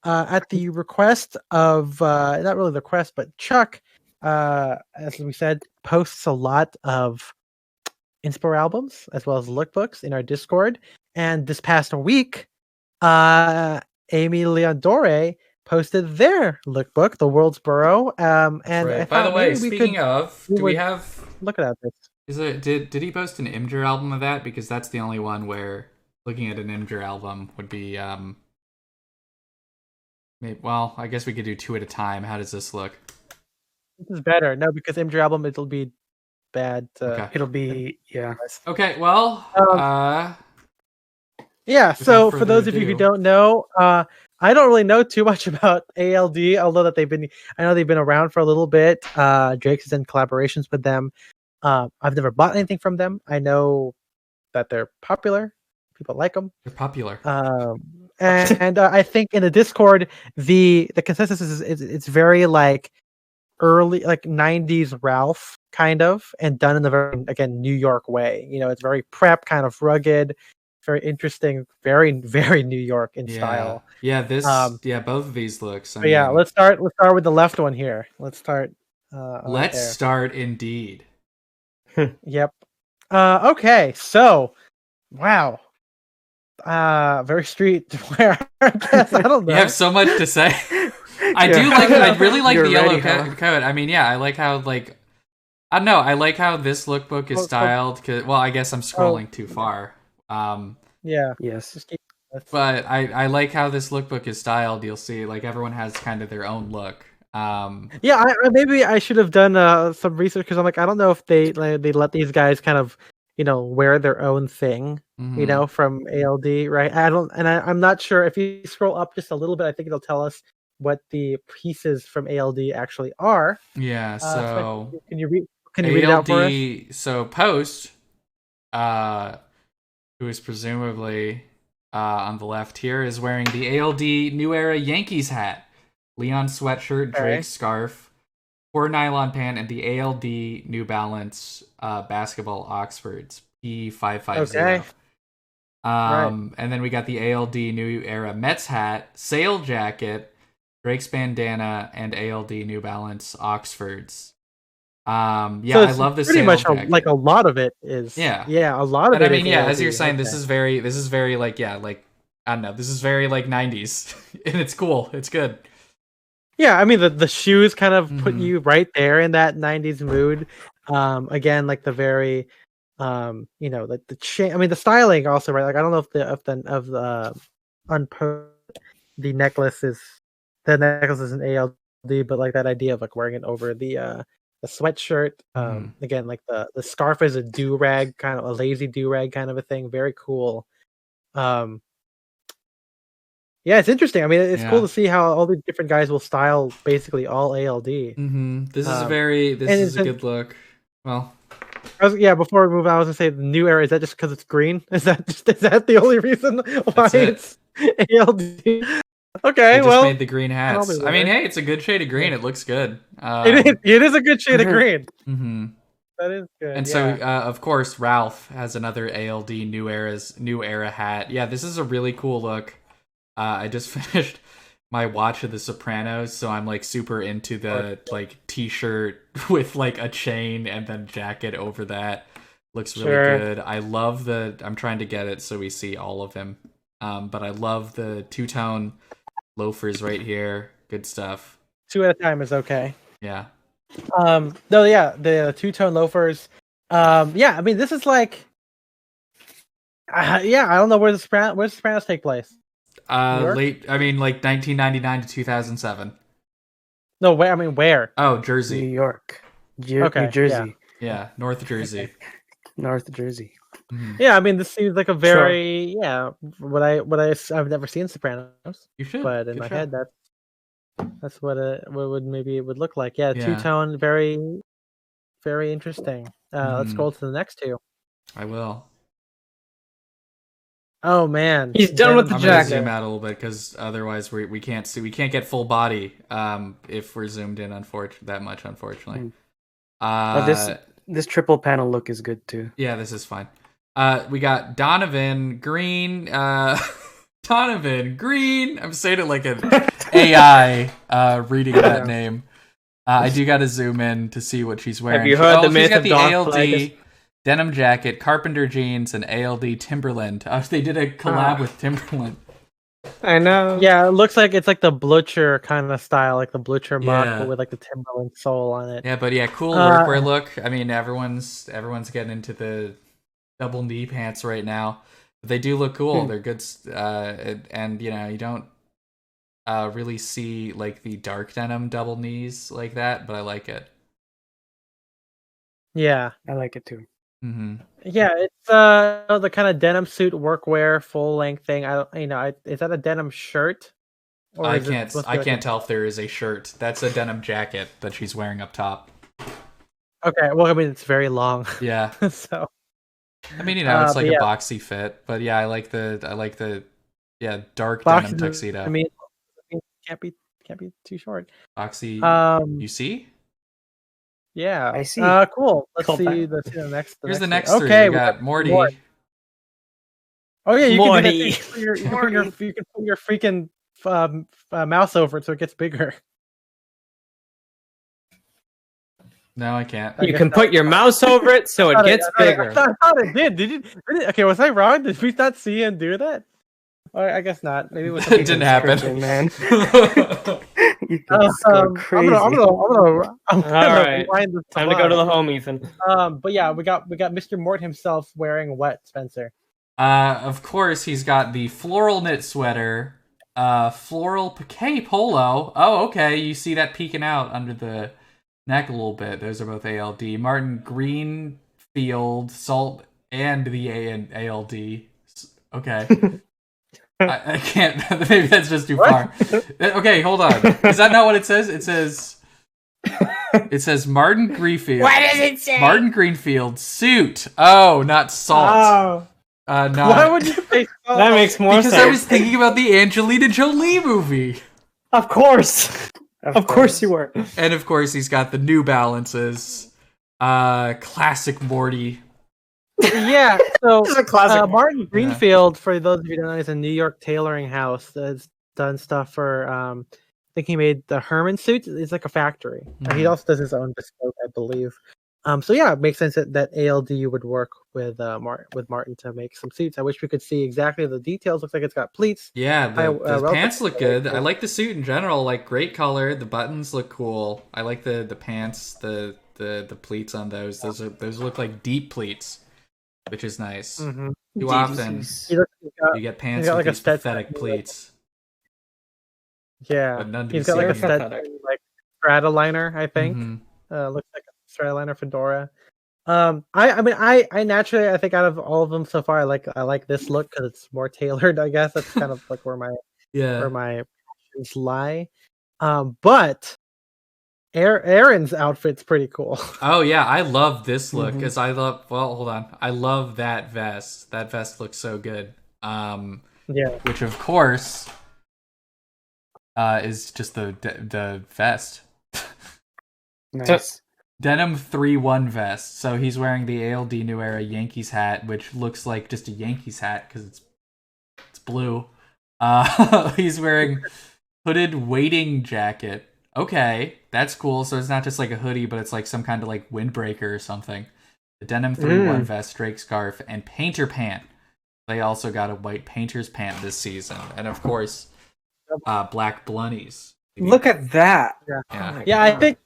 at the request of not really the request, but Chuck, as we said, posts a lot of inspo albums as well as lookbooks in our Discord. And this past week, Amy Leondore posted their lookbook, The World's Burrow. And Right. I By the thought way, maybe we speaking of, do we would have? look at this. Is it did he post an Imgur album of that? Because that's the only one where looking at an Imgur album would be maybe, well, I guess we could do two at a time. How does this look? This is better. No, because Imgur album it'll be bad. Okay. It'll be Okay. Well, yeah. So for those of you who ado. don't know, I don't really know too much about ALD, although that I know they've been around for a little bit. Drake's has done collaborations with them. I've never bought anything from them. I know that they're popular. People like them. They're popular. And I think in the Discord, the consensus is it's very like early, like 90s Ralph kind of, and done in the very, again, New York way. You know, it's very prep, kind of rugged, very interesting, very, very New York in style. Yeah, both of these looks. I mean, let's start with the left one here. Let's start. Let's start indeed. Yep. Okay, so wow. Very streetwear. I guess. I don't know. You have so much to say. I really like the yellow coat. I mean, yeah, I like how I don't know. I like how this lookbook is styled. Well, I guess I'm scrolling too far. Yeah. Yes. But I like how this lookbook is styled. You'll see, like, everyone has kind of their own look. Yeah, maybe I should have done some research, because I'm like, I don't know if they let these guys kind of, you know, wear their own thing, you know, from ALD, right? I'm not sure. If you scroll up just a little bit, I think it'll tell us what the pieces from ALD actually are. Yeah. So can you read it out for us? So Post, who is presumably on the left here, is wearing the ALD New Era Yankees hat, Leon sweatshirt, Drake scarf, core nylon pant, and the ALD New Balance basketball Oxfords P550. Okay. And then we got the ALD New Era Mets hat, sail jacket, Drake's bandana, and ALD New Balance Oxfords. Yeah, so I love this. Pretty much like a lot of it is. Yeah, a lot of it. I mean, yeah, as you're saying, this is very like, yeah, like, I don't know, this is very like 90s, and it's cool. It's good. Yeah, I mean the shoes kind of put you right there in that 90s mood. Again, like the very, you know, like the chain. I mean, the styling also, right? Like, I don't know if the necklace is an ALD, but like that idea of like wearing it over the sweatshirt. Again, like the scarf is a do-rag, kind of a lazy do-rag kind of a thing. Very cool. Yeah, it's interesting. I mean, it's cool to see how all these different guys will style basically all ALD. This is a good look. Well, before we move on, I was gonna say the New Era. Is that just because it's green? Is that the only reason why it's ALD? Okay, they just made the green hats. I mean, hey, it's a good shade of green. It looks good. It is a good shade of green. That is good. And so, of course, Ralph has another ALD New Era hat. Yeah, this is a really cool look. I just finished my watch of The Sopranos, so I'm like super into the like t-shirt with like a chain and then jacket over that. Looks really good. I love I'm trying to get it so we see all of him. But I love the two-tone loafers right here. Good stuff. 2 at a time is okay. Yeah. No, yeah, the two-tone loafers. Yeah, I mean, this is like, I don't know where the Sopranos take place. Late. I mean, like 1999 to 2007. No, where? I mean, where? Oh, Jersey, New York, New Jersey. Yeah, North Jersey. North Jersey. Yeah, I mean, this seems like a very I've never seen Sopranos. You should, but in my head, that's what it would look like. Yeah, two-tone, very, very interesting. Let's go to the next two. I will. Oh man, he's done with the jacket. I'm gonna zoom out a little bit because otherwise we can't see. We can't get full body if we're zoomed in that much, unfortunately. This triple panel look is good too. Yeah, this is fine. We got Donovan Green. Donovan Green. I'm saying it like an AI reading that name. I do got to zoom in to see what she's wearing. Have you heard the myth she's got of the Don ALD Flaggers? denim jacket, carpenter jeans, and ALD Timberland. They did a collab with Timberland. I know. Yeah, it looks like it's like the Blucher kind of style, like the Blucher mock, Yeah. but with like the Timberland sole on it. Yeah, but yeah, cool workwear look. I mean, everyone's getting into the double knee pants right now. But they do look cool. They're good, and you know, you don't really see like the dark denim double knees like that, but I like it. Yeah, I like it too. Mm-hmm. yeah, it's the kind of denim suit workwear full length thing. I don't, is that a denim shirt? Or I is it can't supposed to be like tell if there is a shirt. That's a denim jacket that she's wearing up top. Okay, well, I mean it's very long. Yeah. So I mean, you know, it's like a yeah. boxy fit, but yeah, I like the dark Boxy, denim tuxedo. I mean, can't be too short. Boxy, you see? Yeah, I see. Cool. Let's Cool. see the next. Here's the next next three. three. Okay, We got Morty. more. Oh yeah, you Morty. can do that thing. You can put your freaking mouse over it so it gets bigger. No, I can't. You can put your mouse over it so it gets bigger. I thought it did. Did it? Okay, was I wrong? Did we not see him do that? I guess not. Maybe it was It didn't happen. Man. You I'm can score gonna crazy. right. rewind this Time to go to the home, Ethan. But yeah, we got Mr. Mort himself wearing what, Spencer? Of course, he's got the floral knit sweater, floral piqué polo. Oh, okay. You see that peeking out under the neck a little bit. Those are both ALD. Martin Greenfield, Salt, and the ALD. Okay. I can't. Maybe that's just too far. Okay, hold on. Is that not what it says? It says Martin Greenfield. What does it say? Martin Greenfield suit. Oh, not Salt. Oh, No. why would you say so? That makes more Because sense. I was thinking about the Angelina Jolie movie. Of course. Of course you were. And of course, he's got the New Balances. Classic Morty. Yeah, so This is a classic. Martin Greenfield, for those of you who don't know, is a New York tailoring house that's done stuff for. I think he made the Herman suits. It's like a factory. He also does his own bespoke, I believe. So yeah, it makes sense that ALD would work with Martin to make some suits. I wish we could see exactly the details. Looks like it's got pleats. Yeah, the pants look good. cool. I like the suit in general. Like, great color. The buttons look cool. I like the pants. The pleats on those. Those look like deep pleats, which is nice. Mm-hmm. Too often you get pants with like these Stetson, pathetic pleats. Yeah, But none to he's be got like a seen. Stetson, like Stratoliner, I think. Mhm. Looks like a Stratoliner fedora. I naturally, I think out of all of them so far, I like this look because it's more tailored. I guess that's kind of like where my passions lie. But Aaron's outfit's pretty cool. Oh yeah, I love this look because I love. Well, hold on. I love that vest. That vest looks so good. Yeah, Which of course is just the vest. Nice. Denim 3-1 vest. So he's wearing the ALD New Era Yankees hat, which looks like just a Yankees hat because it's blue. He's wearing hooded wading jacket. Okay, that's cool. So it's not just like a hoodie, but it's like some kind of like windbreaker or something. The denim 3-1 vest, drake scarf, and painter pant. They also got a white painter's pant this season, and of course, black blunnies. Look at that. yeah. I think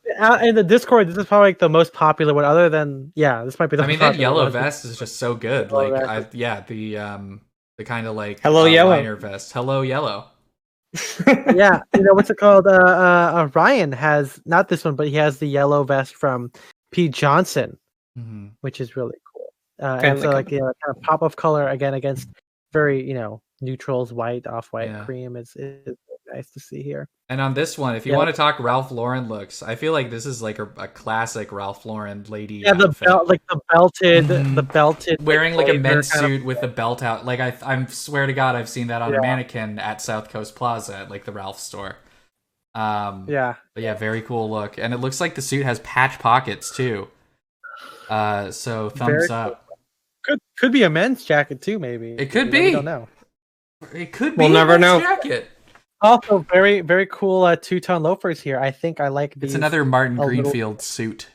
in the Discord, this is probably like the most popular one. Other than this might be the. I mean, most that popular yellow one. vest is just so good. Yellow Like, vest. the kind of like Hello, yellow. liner vest. Hello, yellow. Yeah, what's it called? Ryan has not this one, but he has the yellow vest from Pete Johnson, Mm-hmm. which is really cool. And so like kind of pop of color again against very neutrals, white, off white, cream is nice to see here. And on this one, if you want to talk Ralph Lauren looks, I feel like this is like a classic Ralph Lauren lady. Yeah, outfit. the belted, wearing like a men's kind of- suit with the belt out. Like I swear to God, I've seen that on a mannequin at South Coast Plaza at like the Ralph store. But yeah, very cool look, and it looks like the suit has patch pockets too. So thumbs up. Cool. Could be a men's jacket too, maybe. It could We be. don't know. It could be. We'll never a nice know. Jacket. Also, very very cool two-tone loafers here. I think I like these. It's another Martin a little- Greenfield suit.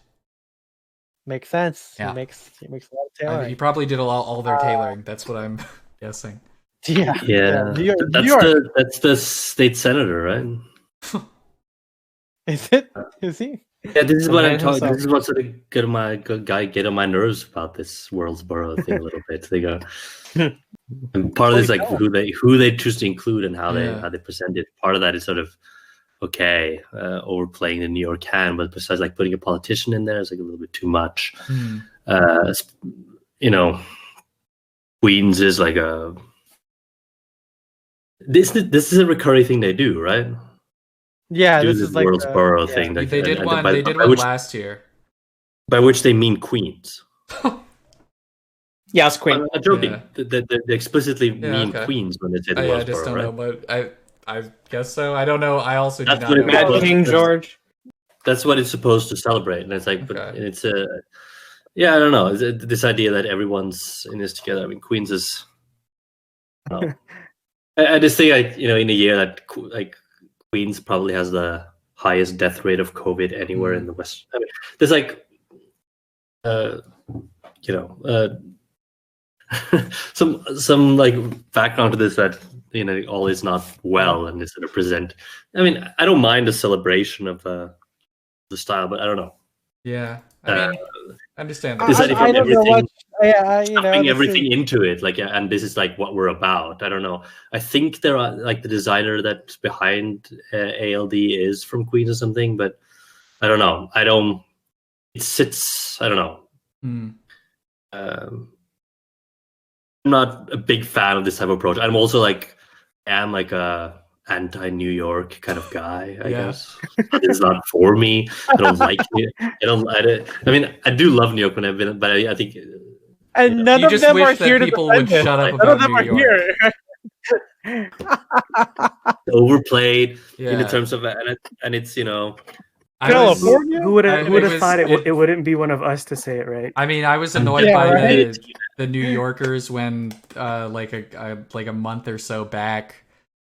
Makes sense. Yeah. He makes a lot of tailoring. He probably did all their tailoring. That's what I'm guessing. Yeah. Yeah, New York, that's New York. that's the state senator, right? Is it? Is he? Yeah, this is The what I'm man talking. himself. This is what's sort of get on my get on my nerves about this Worldsboro thing a little bit. They go, and part of this like who they choose to include and how they present it. Part of that is sort of overplaying the New York hand, but besides like putting a politician in there is like a little bit too much. You know, Queens is like a this is a recurring thing they do, right? Yeah, Do this is like Worldsboro thing. Like, They did and one. by- They did by one which- last year. By which they mean Queens. Yes, Queen. I'm not joking. Yeah. They explicitly mean okay. Queens when they say the I Worldsboro, just don't right? know, but I guess so. I don't know. I also do That's not what know. it Mad was. King George. That's what it's supposed to celebrate, and it's like, but Okay. it's a, yeah, I don't know. This idea that everyone's in this together. I mean, Queens is. I don't know. I just think, like, you know, in a year that like Queens probably has the highest death rate of COVID anywhere in the West. I mean, there's like, you know, some like background to this that, you know, all is not well, and they sort of present. I mean, I don't mind the celebration of the style, but I don't know. Yeah, I mean, I understand. This idea from I don't know everything- what. Yeah, you know, Stuffing this everything is- into it, like, and this is like what we're about. I don't know. I think there are like the designer that's behind ALD is from Queens or something, but I don't know. It sits. I don't know. I'm not a big fan of this type of approach. I'm also like, am like a anti-New York kind of guy, I guess. It's not for me. I don't like it. I mean, I do love New York when I've been, but I think. And none You of just them wish are that here to people defend would it. shut up None of about them New are York. here. Overplayed in Yeah. the terms of, and it's, you know, California? Who would I- have it was- thought it- it wouldn't be one of us to say it, right? I mean, I was annoyed Yeah, by right. the New Yorkers when, like a month or so back,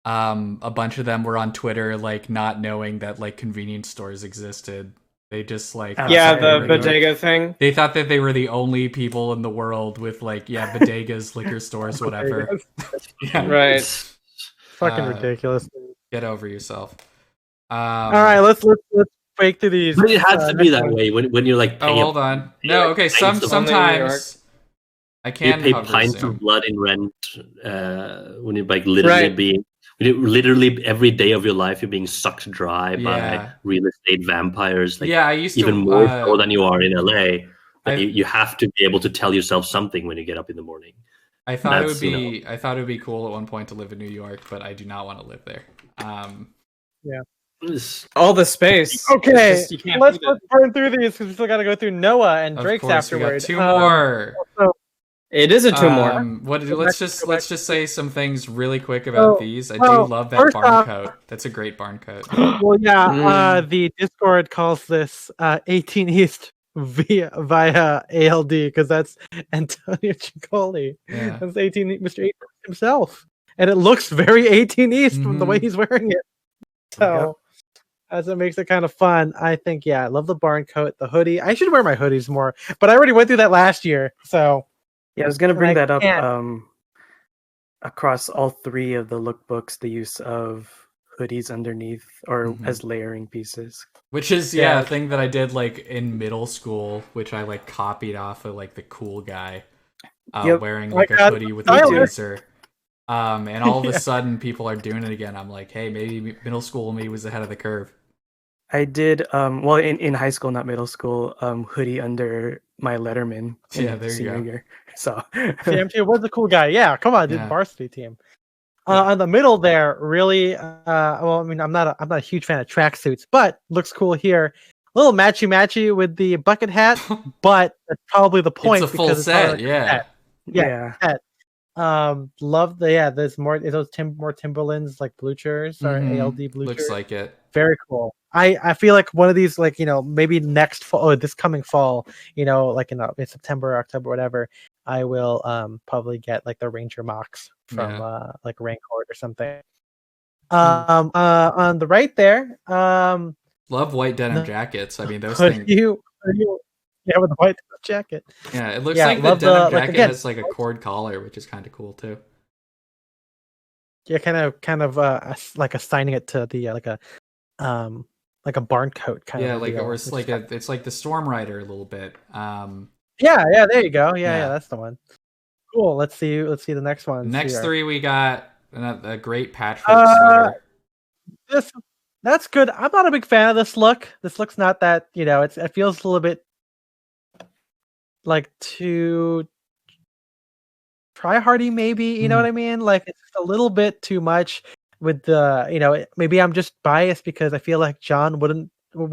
a bunch of them were on Twitter, like not knowing that like convenience stores existed. They just like Yeah, thought the they were the- bodega thing. They thought that they were the only people in the world with like bodegas, liquor stores, whatever. Yeah, Right. it's- Fucking Uh, ridiculous. get over yourself. All right, let's break through these. But it has to be next that one. way when you're like Oh, paying, hold on. No, okay. Only in New Sometimes I you can pay hover pints zoom. of blood in rent when you're like literally Right. literally every day of your life you're being sucked dry by Yeah. real estate vampires. Like, Yeah, I used to even more so than you are in LA. That I've- you have to be able to tell yourself something when you get up in the morning. I thought it would That's, you be I thought it would be cool at one point to live in New York, but I do not want to live there. It's- All the space. Okay, It's just- you can't let's beat it. burn through these because we still got to go through Noah and Of Drake's course, we got afterward. two more. So, It is a two more. Let's go back. just say some things really quick about Oh, these. I well, do love that first barn off- coat. That's a great barn coat. well, yeah, Mm. the Discord calls this 18 East via ALD because that's Antonio Ciccoli. Yeah. That's 18 Mr. 18 himself, and it looks very 18 East from the way Mhm. he's wearing it. So. As it makes it kind of fun, I think. Yeah, I love the barn coat, the hoodie. I should wear my hoodies more, but I already went through that last year. So Yeah, I was gonna And bring I that up. can't. Across all three of the lookbooks, the use of hoodies underneath or Mhm. as layering pieces. Which is Yeah. a thing that I did like in middle school, which I like copied off of like the cool guy Yep. wearing Oh my like a God, hoodie with a stylish. blazer. And all of Yeah. a sudden people are doing it again. I'm like, hey, maybe middle school me was ahead of the curve. I did well in high school, not middle school, hoodie under my Letterman in Yeah, there you senior go. year. So CMT was a cool guy. Yeah, come on, dude, Yeah. varsity team. On the middle there, really. Well, I mean, I'm not a huge fan of tracksuits, but looks cool here. A little matchy with the bucket hat, but that's probably the point. It's a full because it's probably set, like a yeah. set. Yeah. Love the there's more those more Timberlands like Bluchers or Mhm. ALD Bluchers. Looks like it. Very cool. I feel like one of these, like, maybe next fall or this coming fall, like in September, October, whatever. I will probably get like the Ranger Mox from like Rancourt or something. On the right there, love white denim jackets. I mean, those could things. Yeah, with the white jacket. Yeah, it looks Yeah, like the love denim the- like, jacket again- has like a cord collar, which is kind of cool too. Yeah, kind of like assigning it to the like a barn coat kind Yeah, of a like deal, or which it's is like kinda- it's like the Storm Rider a little bit. yeah, there you go. Yeah, Yeah. that's the one. Cool. Let's see the next The one. next three we got a great patchwork Uh, sweater. That's good. I'm not a big fan of this look. This looks not that, it feels a little bit like too try hardy, maybe, you know what I mean? Like it's just a little bit too much with the, maybe I'm just biased because I feel like John would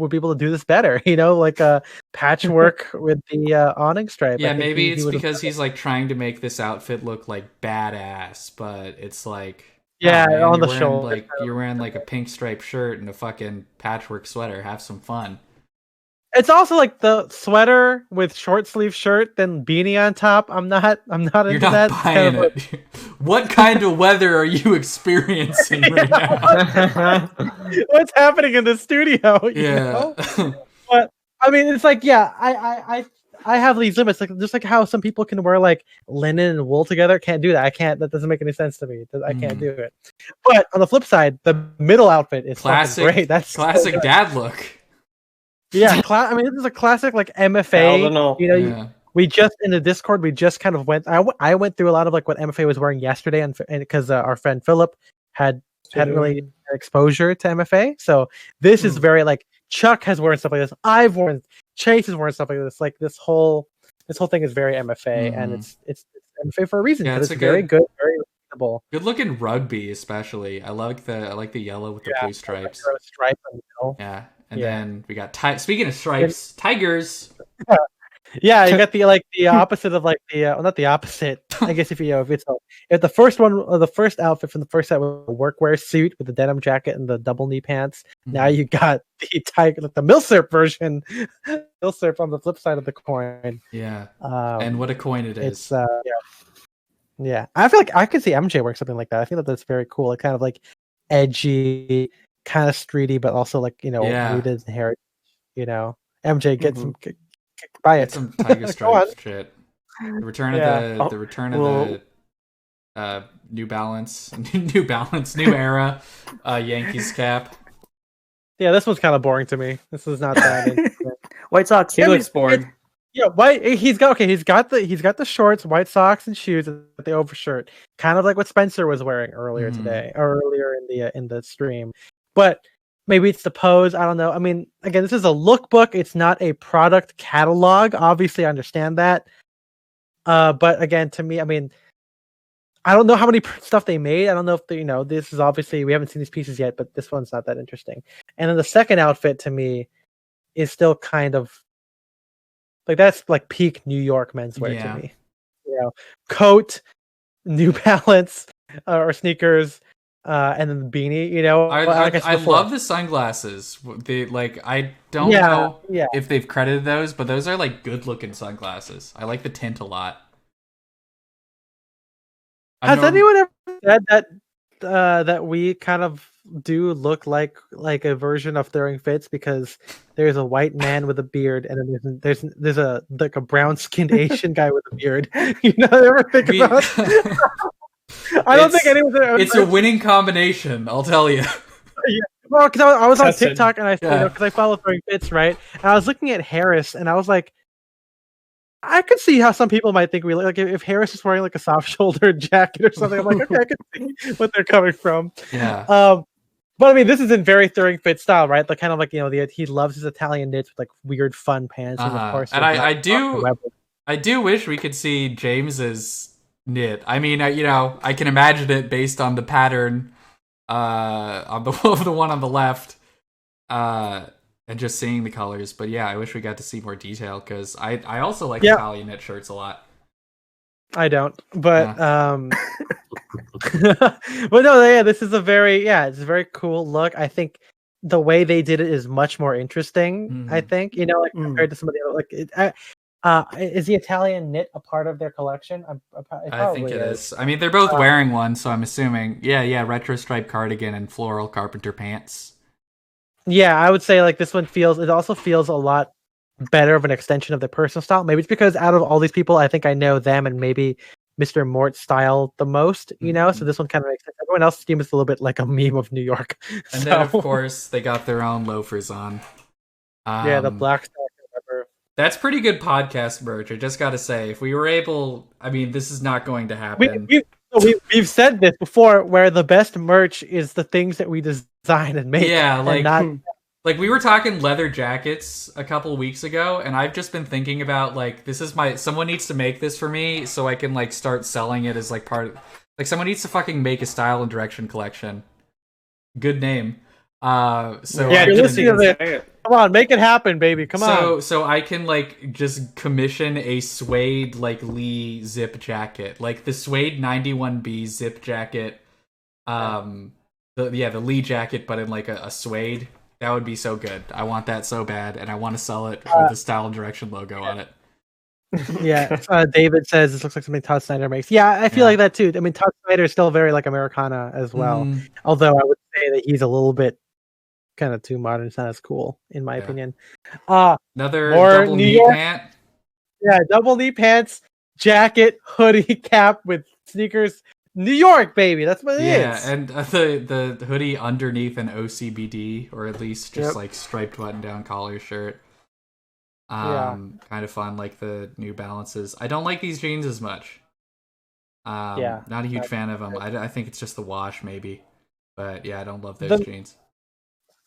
be able to do this better, like a patchwork with the awning stripe. Yeah, I think maybe he it's would've because done it. he's like trying to make this outfit look like badass, but it's like Yeah, man, on the you're wearing shoulders, like you're wearing like a pink striped shirt and a fucking patchwork sweater. Have some fun. It's also like the sweater with short sleeve shirt, then beanie on top. I'm not You're into not that. buying it. What kind of weather are you experiencing right now? What's happening in the studio? you Yeah. know? But I mean, it's like, yeah, I have these limits, like just like how some people can wear like linen and wool together. Can't do that. I can't. That doesn't make any sense to me. I can't do it. But on the flip side, the middle outfit is Classic, fucking great. That's so classic good. dad look. Yeah, I mean, this is a classic like MFA. Cardinal. Yeah. We just in the Discord, we just kind of went. I went through a lot of like what MFA was wearing yesterday, and because our friend Philip hadn't really had exposure to MFA, so this is very like Chuck has worn stuff like this. I've worn Chase has worn stuff like this. Like this whole thing is very MFA, and it's MFA for a reason Yeah, because it's it's a very good- good, very reasonable. Good looking rugby, especially. I like the yellow with the blue stripes. Like, stripe in the middle. Yeah, and Yeah. then we got speaking of stripes, tigers. Yeah, you got the opposite of like the well, not the opposite. I guess if the first one, or the first outfit from the first set was a workwear suit with the denim jacket and the double knee pants. Now you got the tiger, like the Milsurp version, Milsurp on the flip side of the coin. Yeah, and what a coin it is. It's yeah. I feel like I could see MJ wearing something like that. I think that's very cool. Like kind of like edgy, kind of streety, but also like rooted in heritage. MJ get some. Buy Get it. some tiger Go stripes on. shit. The return Yeah. of the return of the New Balance, New Era Yankees cap. Yeah, this one's kind of boring to me. This is not that interesting. White Sox. He Yeah, looks bored. Yeah, he's got the shorts, white socks and shoes, and the overshirt, kind of like what Spencer was wearing earlier today, or earlier in the stream. But maybe it's the pose. I don't know. I mean, again, this is a lookbook. It's not a product catalog. Obviously, I understand that. But again, to me, I mean, I don't know how many stuff they made. I don't know if this is obviously we haven't seen these pieces yet, but this one's not that interesting. And then the second outfit to me is still kind of like that's like peak New York menswear to me. Coat, New Balance or sneakers, and then the beanie. I love the sunglasses. They I don't know if they've credited those, but those are like good looking sunglasses. I like the tint a lot. Has anyone ever said that we kind of do look like a version of Throwing Fits because there's a white man with a beard and then there's a like a brown skinned Asian guy with a beard. Ever think about? I don't think anyone's ever. It's a winning combination, I'll tell you. Yeah. Well, because I was on TikTok and because I follow Throwing Fits, right? And I was looking at Harris and I was like, I could see how some people might think we look like if Harris is wearing like a soft shouldered jacket or something. I'm like, okay, I can see what they're coming from. Yeah. But I mean, this is in very Throwing Fit style, right? Like kind of like he loves his Italian knits with like weird fun pants, and of course. And I do wish we could see James's knit. I mean, I can imagine it based on the pattern, on the one on the left, and just seeing the colors. But yeah, I wish we got to see more detail because I also like Italian knit shirts a lot. I don't, but but no, yeah, this is it's a very cool look. I think the way they did it is much more interesting. I think compared to some of the other Is the Italian knit a part of their collection? I think it is. I mean, they're both wearing one, so I'm assuming. Yeah, retro striped cardigan and floral carpenter pants. Yeah, I would say like this one it also feels a lot better of an extension of their personal style. Maybe it's because out of all these people, I think I know them and maybe Mr. Mort's style the most, you know? So this one kind of makes sense. Everyone else seems a little bit like a meme of New York. And then, of course, they got their own loafers on. Yeah, the black stuff. That's pretty good podcast merch. I just got to say, if we were able, I mean, this is not going to happen. We've said this before, where the best merch is the things that we design and make. Yeah, like we were talking leather jackets a couple of weeks ago, and I've just been thinking about like someone needs to make this for me so I can like start selling it as like part of, like someone needs to fucking make a style and direction collection. Good name. So yeah, you're listening to it. Come on, make it happen, baby. Come on. So I can like just commission a suede like Lee zip jacket, like the suede 91B zip jacket. The Lee jacket, but in like a suede. That would be so good. I want that so bad, and I want to sell it with the style and direction logo on it. Yeah, David says this looks like something Todd Snyder makes. Yeah, I feel like that too. I mean, Todd Snyder is still very like Americana as well. Although I would say that he's a little bit kind of too modern. It's not as cool, in my opinion. Another double knee pant. Yeah, double knee pants, jacket, hoodie, cap with sneakers. New York, baby. That's what it is. Yeah, and the hoodie underneath an OCBD, or at least just like striped button-down collar shirt. Kind of fun, like the New Balances. I don't like these jeans as much. Not a huge fan of them. I think it's just the wash, maybe. But yeah, I don't love those jeans.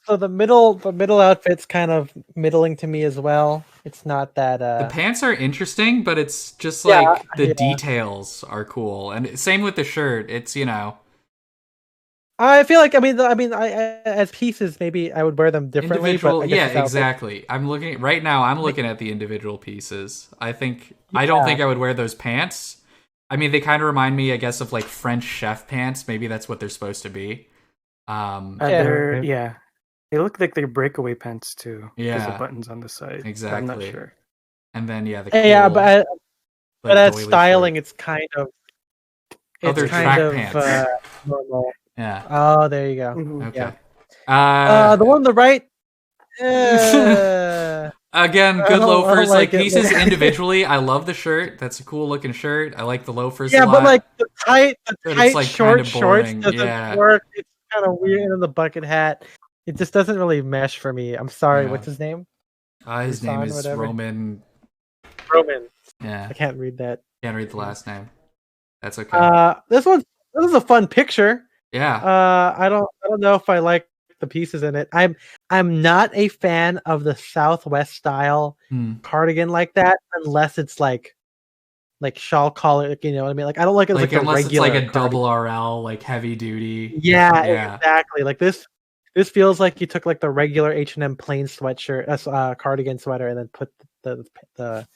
So the middle outfit's kind of middling to me as well. It's not that. The pants are interesting, but it's just like the details are cool, and same with the shirt. It's I feel like I as pieces maybe I would wear them differently. Exactly. I'm looking at the individual pieces. I don't think I would wear those pants. I mean, they kind of remind me, I guess, of like French chef pants. Maybe that's what they're supposed to be. They look like they're breakaway pants too. Yeah, because the buttons on the side. Exactly. I'm not sure. And then but as styling, it's kind of. They're track pants. Normal. Yeah. Oh, there you go. Mm-hmm. Okay. Yeah. The one on the right. Again, good loafers. Like pieces individually. I love the shirt. That's a cool looking shirt. I like the loafers. Yeah, a lot. But like the tight like short shorts doesn't work. It's kind of weird. And the bucket hat. It just doesn't really mesh for me. I'm sorry. What's his name? His name is Roman. Yeah. I can't read that. Can't read the last name. That's okay. This is a fun picture. Yeah. I don't know if I like the pieces in it. I'm not a fan of the Southwest style cardigan like that unless it's like shawl collar, you know what I mean? Like I don't like it like a regular. It's like a double RL, like heavy duty. Yeah, exactly. Like this feels like you took like the regular H&M plain sweatshirt, cardigan sweater, and then put the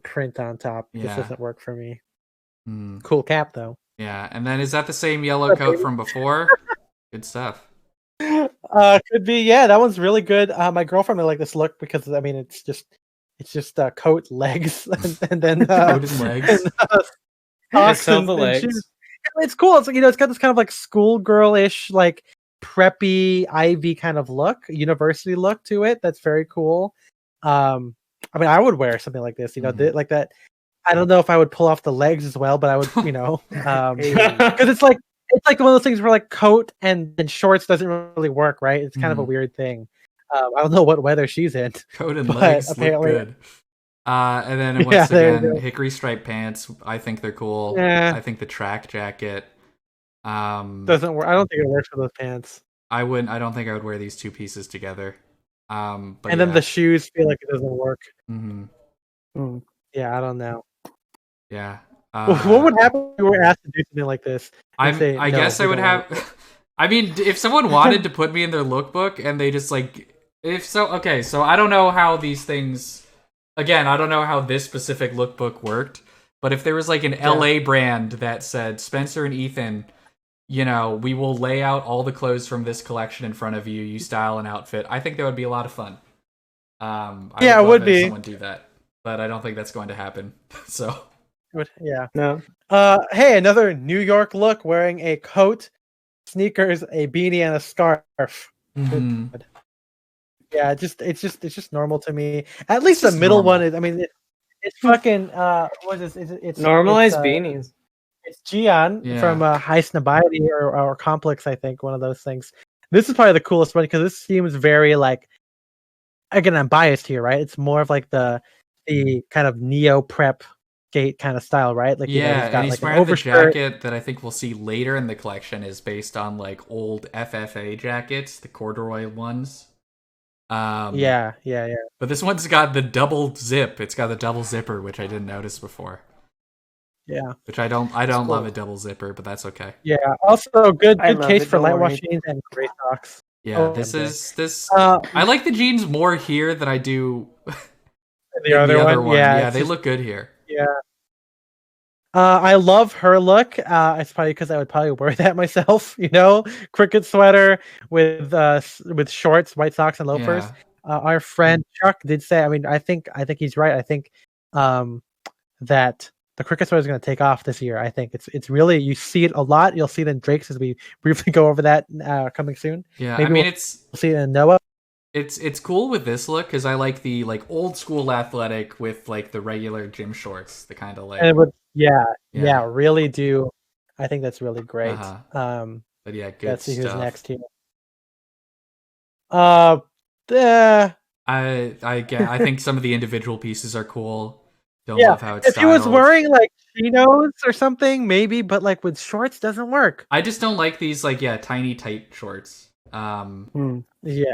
print on top. Yeah. This doesn't work for me. Cool cap though. Yeah, and then is that the same yellow coat from before? Good stuff. Could be. Yeah, that one's really good. My girlfriend would like this look because I mean it's just coat, legs, and then coat and legs. And, legs. It's cool. It's it's got this kind of like schoolgirl-ish, like preppy Ivy kind of look, university look to it. That's very cool. I mean, I would wear something like this. Like that. I don't know if I would pull off the legs as well, but I would, because it's like one of those things where like coat and shorts doesn't really work, right? It's kind of a weird thing. I don't know what weather she's in. Coat and legs look good. And then once again, hickory striped pants. I think they're cool. Yeah. I think the track jacket doesn't work. I don't think it works for those pants. I don't think I would wear these two pieces together. But then the shoes feel like it doesn't work. Mm-hmm. Yeah, I don't know. Yeah. What would happen if you were asked to do something like this? I guess I would have. I mean, if someone wanted to put me in their lookbook and they just like, so I don't know how these things. Again, I don't know how this specific lookbook worked, but if there was like an LA brand that said Spencer and Ethan, we will lay out all the clothes from this collection in front of you. You style an outfit. I think that would be a lot of fun. It would be. Someone do that. but I don't think that's going to happen. So Yeah. No. Hey, another New York look, wearing a coat, sneakers, a beanie, and a scarf. mhm. Good. Yeah, it's just normal to me. At least the just middle one normal. is. I mean, it's fucking. What is this? It's Normalized it's, beanies. It's Gian Yeah. from High Snobiety or Complex, I think, one of those things. This is probably the coolest one because this seems very like. Again, I'm biased here, right? It's more of like the kind of neo prep skate kind of style, right? Like Yeah, he's got and he's like an wearing the overshirt. jacket that I think we'll see later in the collection is based on like old FFA jackets, the corduroy ones. Yeah. But this one's got the double zip. It's got the double zipper, which I didn't notice before. Yeah. Which I don't cool. love a double zipper, but that's okay. Yeah. Also, good I love case it, for don't light worry. wash jeans and gray socks. Yeah, Oh, this okay. is this. Uh, I like the jeans more here than I do the in other the other one. one. Yeah, Yeah, it's they just- look good here. Yeah. I love her look. It's probably because I would probably wear that myself. You know, cricket sweater with shorts, white socks, and loafers. Yeah. Our friend Chuck did say. I mean, I think he's right. I think that the cricket sweater is going to take off this year. I think it's really, you see it a lot. You'll see it in Drake's as we briefly go over that coming soon. Yeah, Maybe I mean we'll it's see it in Noah. it's cool with this look because I like the like old school athletic with like the regular gym shorts, the kind of like And it would, yeah, Yeah. really do. I think that's really great. Uh-huh. But yeah, good Let's see stuff. who's next here. Uh, I think some of the individual pieces are cool. Don't Yeah, love how it's if he was styled. wearing like chinos or something, maybe, but like with shorts doesn't work. I just don't like these like tiny tight shorts. Yeah,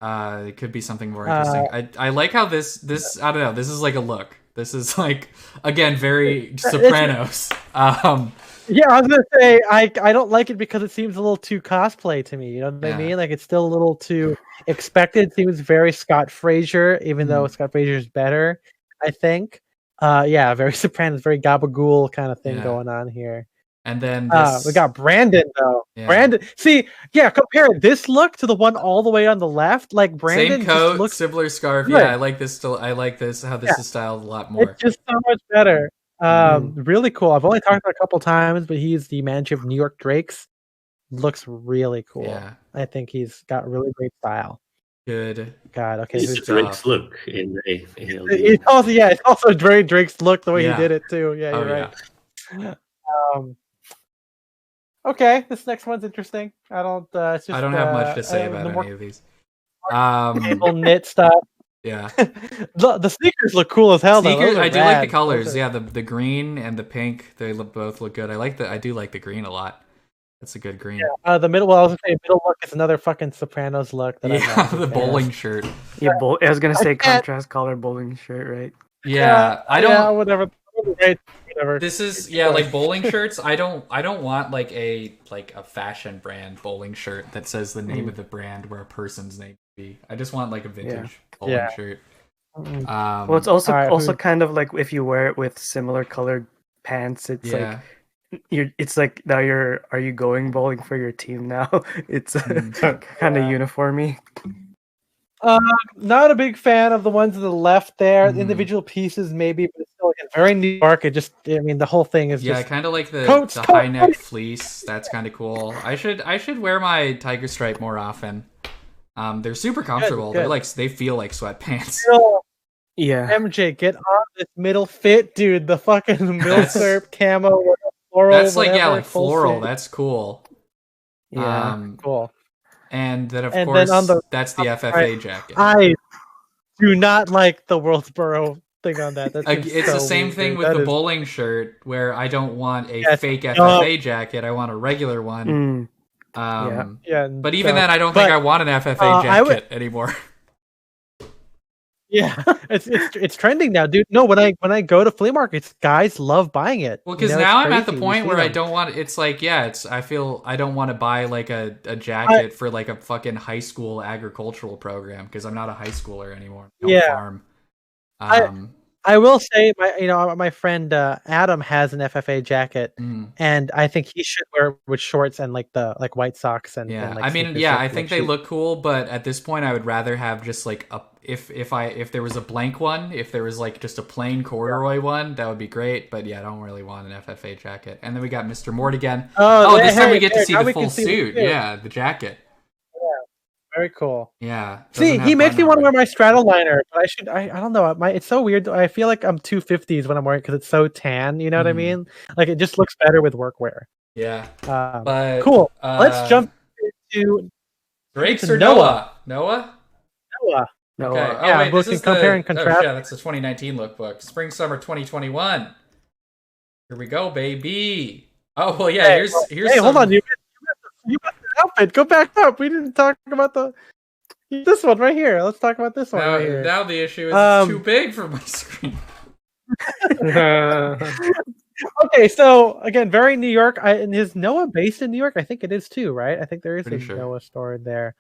It could be something more interesting. I like how this I don't know, this is like a look. This is like again very Sopranos. yeah. I was gonna say I don't like it because it seems a little too cosplay to me. You know what I Yeah. mean? Like it's still a little too expected. It seems very Scott Frazier, even though Scott Frazier's better, I think. Yeah, very Sopranos, very gabagool kind of thing Yeah. going on here. And then this We got Brandon though. Yeah. Brandon, see, yeah, compare this look to the one all the way on the left. Like Brandon same coat, just looks similar scarf. good. Yeah, I like this still. I like this how this is styled a lot more. It's just so much better. Really cool. I've only talked about it a couple times, but he's the manager of New York Drakes. Looks really cool. Yeah. I think he's got really great style. Good. God, okay. It's who's- Drake's look in the ALD. It's also it's also Drake's look the way Yeah. he did it too. Yeah, Oh you're yeah. right. Okay, this next one's interesting. I don't. It's just, I don't have much to say about the more any of these. cable knit stuff. Yeah. The sneakers look cool as hell. Sneakers, Though. I do like the colors. Those are- Yeah, the green and the pink, they both look good. I do like the green a lot. That's a good green. The middle. Well, I was gonna say middle look is another fucking Sopranos look. That I'm Yeah, not a the fan of. bowling shirt. Yeah, I was gonna say can't- contrast color bowling shirt, right? Yeah, I don't. Yeah, whatever. Right, whatever. This is like bowling shirts. I don't want like a fashion brand bowling shirt that says the name of the brand where a person's name would be. I just want like a vintage bowling Yeah. shirt. Well, it's also Alright, also who- kind of like if you wear it with similar colored pants, it's Yeah. like it's like now are you going bowling for your team now? It's kind of uniformy. Not a big fan of the ones to the left there. Mhm. Individual pieces, maybe, but it's still like, very New York. I mean, the whole thing is Yeah, I just. kind of like the Coats, high neck fleece. That's kind of cool. I should wear my tiger stripe more often. They're super comfortable. good. They're like they feel like sweatpants. Yeah, MJ, get on this middle fit, dude. The fucking That's- milsurp camo, floral. That's like whatever, like full floral. suit. That's cool. yeah. Cool. And then of And course then on the- that's the FFA right. jacket. I do not like the Worldsboro thing on that. That's just It's so the same weird, thing dude. with That the is- bowling shirt where I don't want a Yes, fake no. FFA jacket. I want a regular one. Yeah, But even so- then, I don't think but, I want an FFA I jacket would- anymore. Yeah, it's trending now, dude. No, when I go to flea markets, guys love buying it. Well, You because know, now it's I'm at the crazy. You point see where I them. don't want. It's like I feel I don't want to buy like a jacket for like a fucking high school agricultural program because I'm not a high schooler anymore. I don't Yeah. farm. I- I will say, my friend Adam has an FFA jacket, and I think he should wear it with shorts and like white socks and like I mean, sneakers, yeah, like, I think like they look cool, but at this point, I would rather have just like a if there was a blank one, if there was like just a plain corduroy one, that would be great. But yeah, I don't really want an FFA jacket. And then we got Mr. Mort again. Oh, this time we get to see the full suit. Yeah, the jacket. Very cool. Yeah. See, he makes me want to wear my Stratoliner, but I don't know. It's so weird. I feel like I'm 250s when I'm wearing it because it's so tan. You know what I mean? Like it just looks better with workwear. Yeah. But cool. Let's jump into Drakes or Noah? Noah. Noah. Okay. No, yeah, wait, we this can is compare and contrast. Yeah, that's the 2019 lookbook. Spring summer 2021. Here we go, baby. Oh well, yeah. Here's. Hey, hold on. You missed the outfit. Go back up. We didn't talk about this one right here. Let's talk about this one right here. Now the issue is it's too big for my screen. Okay, so again, very New York. And is Noah based in New York? I think it is too, right? I think there is a Noah store in there.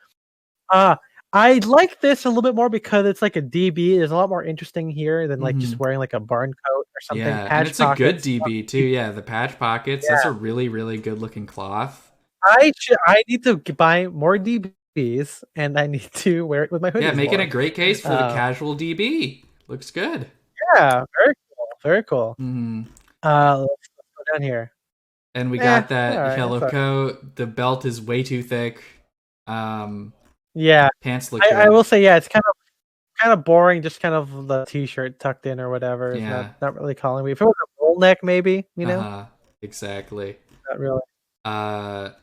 I like this a little bit more because it's like a DB. It's a lot more interesting here than like just wearing like a barn coat or something. Yeah, and it's a good DB too. Yeah, the patch pockets. Yeah. That's a really, really good looking cloth. I need to buy more DBs, and I need to wear it with my hoodie. Yeah, making a great case for the casual DB. Looks good. Yeah, very cool. Very cool. Let's go down here. And we got that yellow coat. The belt is way too thick. Yeah, pants look. I will say, yeah, it's kind of boring. Just kind of the t-shirt tucked in or whatever. It's not really calling me. If it was a roll neck, maybe exactly. Not really. That's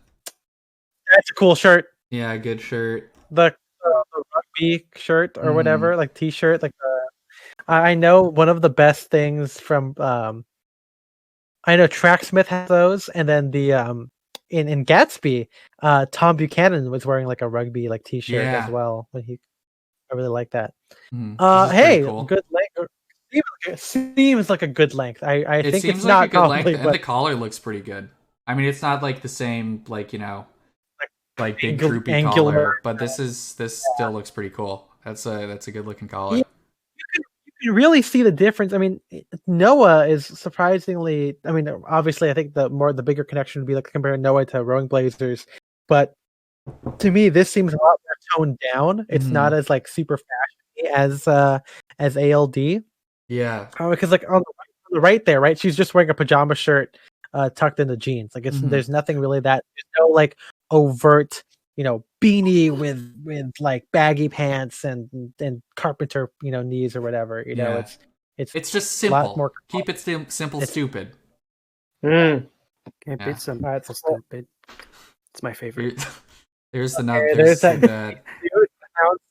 a cool shirt. Yeah, good shirt. The rugby shirt or whatever, like t-shirt. Like I know one of the best things from. I know Tracksmith has those, and then the in Gatsby, Tom Buchanan was wearing like a rugby like t-shirt as well. I really like that. Hey, cool. Good length. Seems like a good length. I think it's not like a good length, and the collar looks pretty good. I mean, it's not like the same like like big droopy collar, but this still looks pretty cool. That's a good looking collar. Yeah. You can really see the difference. I mean, Noah is surprisingly. I mean, obviously, I think the bigger connection would be like comparing Noah to Rowing Blazers, but to me, this seems a lot more toned down. It's not as like super fashiony as ALD. Yeah, because like on the right there, right, she's just wearing a pajama shirt tucked into jeans. Like there's nothing really there's no like overt beanie with like baggy pants and carpenter knees or whatever. It's just simple. More keep it simple, stupid. Can't beat simple. Stupid. It's my favorite. There's that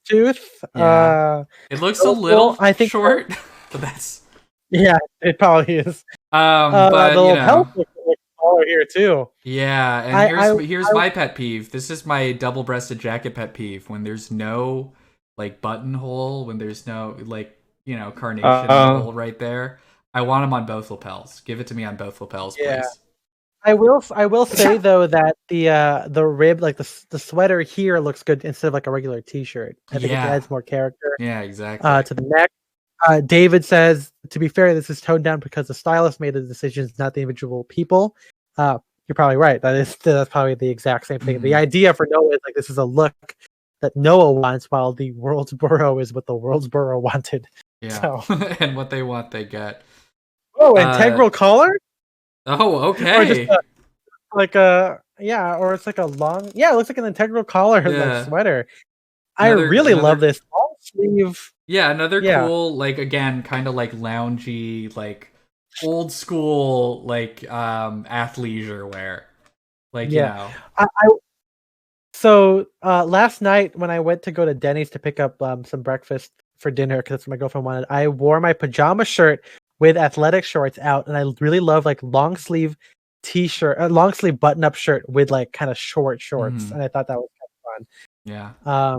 tooth. Yeah. It looks a little short, but that's it probably is. But the lapel looks smaller here too. Yeah, and here's my pet peeve. This is my double-breasted jacket pet peeve. When there's no like buttonhole, when there's no like carnation hole right there. I want them on both lapels. Give it to me on both lapels, please. I will say though that the rib, like the sweater here, looks good instead of like a regular t-shirt. I think it adds more character. Yeah, exactly. To the neck. David says, to be fair, this is toned down because the stylist made the decisions, not the individual people. You're probably right. That's probably the exact same thing. The idea for Noah is like this is a look that Noah wants, while the world's borough is what the world's borough wanted. Yeah, so. And what they want, they get. Oh, integral collar. Oh, okay. Or just or it's like a long. Yeah, it looks like an integral collar like sweater. I really love this long sleeve. Yeah, another cool, like again, kind of like loungy, like old school, like athleisure wear. Like So last night when I went to go to Denny's to pick up some breakfast for dinner because that's what my girlfriend wanted, I wore my pajama shirt with athletic shorts out, and I really love like long sleeve t-shirt, long sleeve button up shirt with like kind of short shorts, and I thought that was kind of fun. Yeah.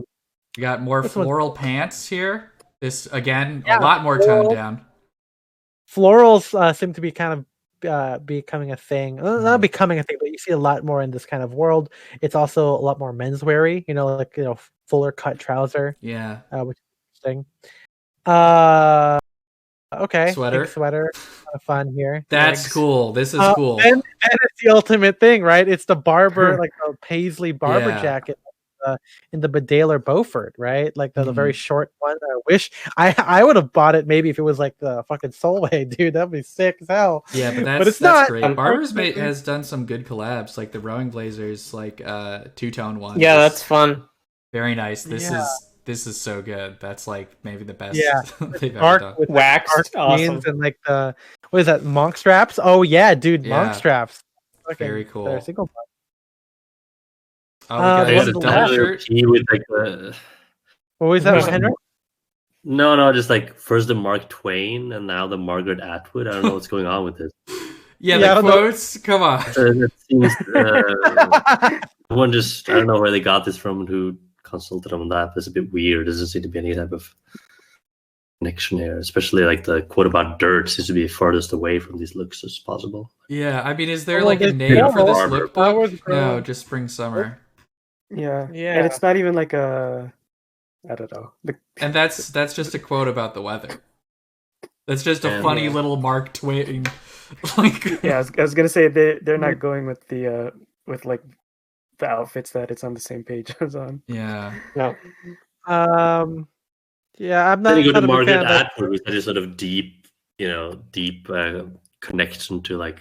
You got more floral pants here. This again, a lot more toned down. Florals seem to be kind of becoming a thing. Not becoming a thing, but you see a lot more in this kind of world. It's also a lot more mensweary. Like fuller cut trouser. Yeah, which is interesting. Okay, Sweater. pink sweater, kind of fun here. That's Legs. cool. This is cool. And it's the ultimate thing, right? It's the barber, like the paisley barber Yeah. jacket in the Bedaler Beaufort, right? Like the very Mhm. short one. I wish I would have bought it maybe if it was like the fucking Solway, dude. That'd be sick as hell. Yeah, but it's that's not. great. Barber's Mate has done some good collabs, like the Rowing Blazers, like two-tone one. Yeah, that's fun. Very nice. This Yeah. is so good. That's like maybe the best Yeah. they've ever Dark done. with Waxed, dark awesome. jeans and like the what is that? Monk straps? Oh yeah, dude, Yeah. monk straps. Fucking- Very they're cool. single. Oh, we got the a one double below. shirt. Key with like the What was that, Henry? no, just like first the Mark Twain and now the Margaret Atwood. I don't know what's going on with this. Yeah, Yeah, I the don't know. quotes. Come on. It seems one just I don't know where they got this from and who consulted on that. It's a bit weird. There doesn't seem to be any type of connection here, especially like the quote about dirt seems to be farthest away from these looks as possible. Yeah, I mean, is there Well, like a there's name for this Barber. lookbook? Flowers No, grow. just spring summer. Yeah. Yeah. And it's not even like a, I don't know. And that's just a quote about the weather. That's just a And, funny yeah. little Mark Twain. Like, Yeah, I was gonna say they're not going with the with like the outfits that it's on the same page as on. yeah. No. Yeah, I'm Then not. you go not to a big fan Margaret of that. Atwood, which has a sort of deep connection to like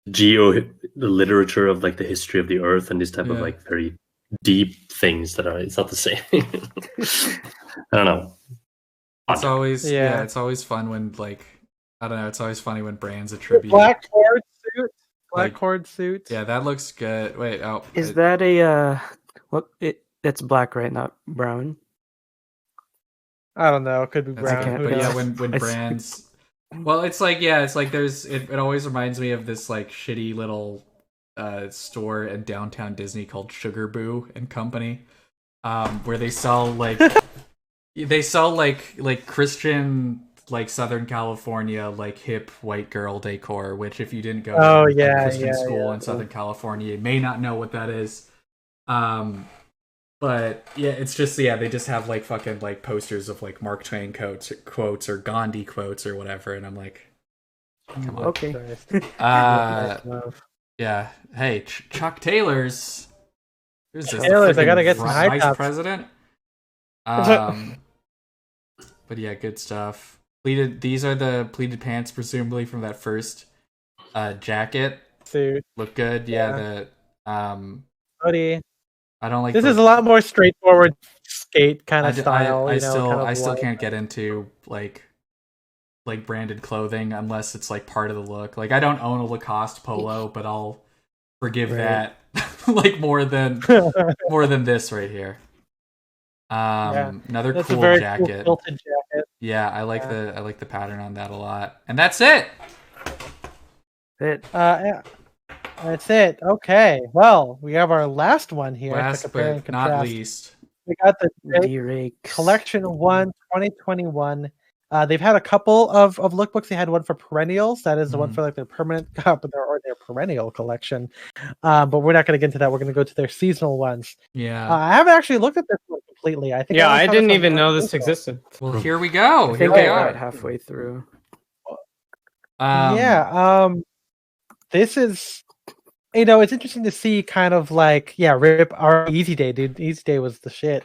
the literature of like the history of the earth and this type of Yeah. like very deep things that are. It's not the same. I don't know. It's always Yeah. it's always fun when like I don't know, it's always funny when brands attribute Black cord suit. Black Like- cord suit. Yeah, that looks good. Wait, oh Is it- that a it's black, right? Not brown. I don't know. It could be that's brown. good. can't- Who But yeah, knows? when I see. brands well, it's like there's it always reminds me of this like shitty little store in downtown Disney called Sugar Boo and Company. Where they sell like Christian like Southern California like hip white girl decor, which if you didn't go Oh, to yeah, a Christian yeah, school yeah. in Southern California, you may not know what that is. But yeah, it's just they just have like fucking like posters of like Mark Twain quotes or Gandhi quotes or whatever, and I'm like, come on. Okay. Yeah. Hey, Chuck Taylor's. Who's this? Taylor's, I Freaking gotta get some high vice tops. president. But yeah, good stuff. These are the pleated pants, presumably from that first jacket. Suit. Look good. Yeah. The Hoodie. I don't like. This the, is a lot more straightforward skate kind of I style. I you know, still kind of I still light. can't get into like branded clothing unless it's like part of the look. Like I don't own a Lacoste polo, but I'll forgive Right. that like more than this right here. Another That's cool a very jacket. cool quilted jacket. Yeah, I like the pattern on that a lot. And that's it. Yeah. That's it. Okay. Well, we have our last one here. to Last compare and but not contrast. least. We got the Drake D-Rakes. Collection 1 2021. They've had a couple of lookbooks. They had one for perennials. That is the one Mhm. for like their permanent or their perennial collection. But we're not going to get into that. We're going to go to their seasonal ones. Yeah. I haven't actually looked at this one completely. I think Yeah, only I saw didn't this on even know Black this Info. existed. Well, here we go. I Here think we I got are. halfway through. This is, it's interesting to see kind of like, rip our Easy Day, dude. Easy Day was the shit.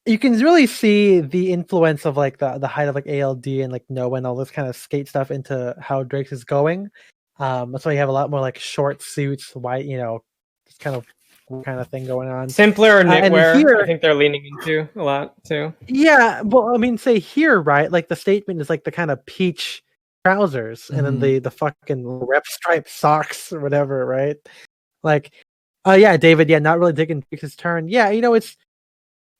You can really see the influence of like the height of like ALD and like Noah and all this kind of skate stuff into how Drake's is going. That's why you have a lot more like short suits, white, this kind of thing going on. Simpler and knitwear, here- I think they're leaning into a lot too. Yeah, well, I mean, say here, right? Like the statement is like the kind of peach trousers, and then the fucking rep stripe socks or whatever, right? Like, yeah, David, not really digging his turn. Yeah, it's.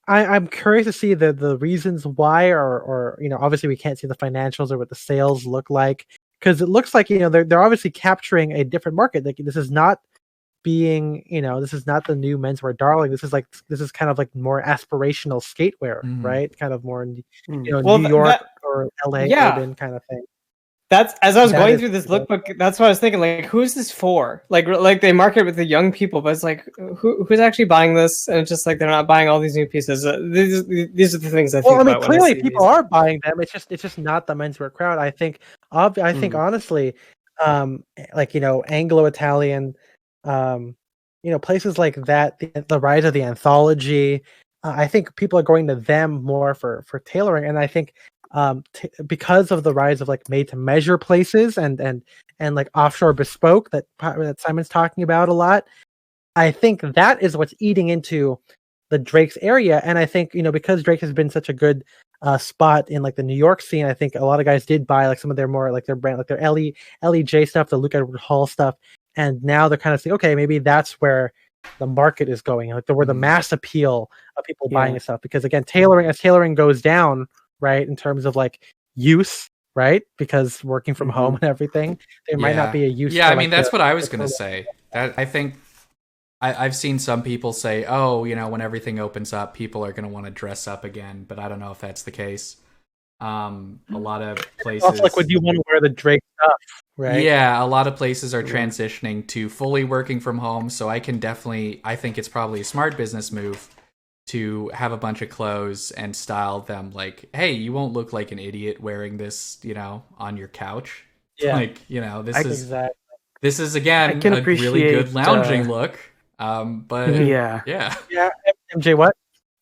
I'm curious to see the reasons why, or obviously we can't see the financials or what the sales look like, because it looks like they're obviously capturing a different market. Like this is not being this is not the new menswear darling. This is kind of like more aspirational skatewear, Mhm. right? Kind of more Mm. Well, New York that- or LA yeah. urban kind of thing. That's as I was That going is through this cool. lookbook. That's what I was thinking. Like, who's this for? Like they market it with the young people, but it's like, who's actually buying this? And it's just like they're not buying all these new pieces. These are the things I think Well, I mean, about when I clearly see people these. are buying them. It's just not the menswear crowd. I think, I think honestly, like Anglo-Italian, places like that, the rise of the anthology. I think people are going to them more for tailoring, and I think because of the rise of like made-to-measure places and like offshore bespoke that Simon's talking about a lot. I think that is what's eating into the Drake's area, and I think because Drake has been such a good spot in like the New York scene, I think a lot of guys did buy like some of their more like their brand, like their LEJ stuff, the Luke Edward Hall stuff, and now they're kind of saying, okay, maybe that's where the market is going, like where the mass appeal of people buying this stuff. Because again, tailoring goes down, right, in terms of like use, right, because working from home and everything, there might not be a use. Yeah, for, I mean like, that's what I was gonna say. That I think. I've seen some people say, oh, when everything opens up, people are going to want to dress up again, but I don't know if that's the case. A lot of places... Also, like, would you want to wear the Drake stuff, right? Yeah, a lot of places are transitioning to fully working from home, so I think it's probably a smart business move to have a bunch of clothes and style them like, hey, you won't look like an idiot wearing this, on your couch. Yeah. Like, Exactly. this is, again, can a really good lounging look. But yeah, MJ, what?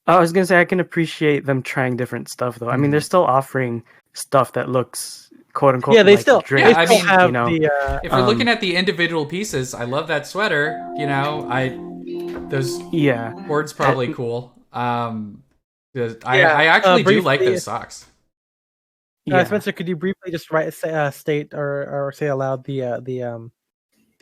I was gonna say I can appreciate them trying different stuff though. I mean, they're still offering stuff that looks quote unquote. Yeah, they like still. Drake, They still have if we're looking at the individual pieces, I love that sweater. Those boards probably cool. I actually do like those socks. Spencer, could you briefly just state or say aloud the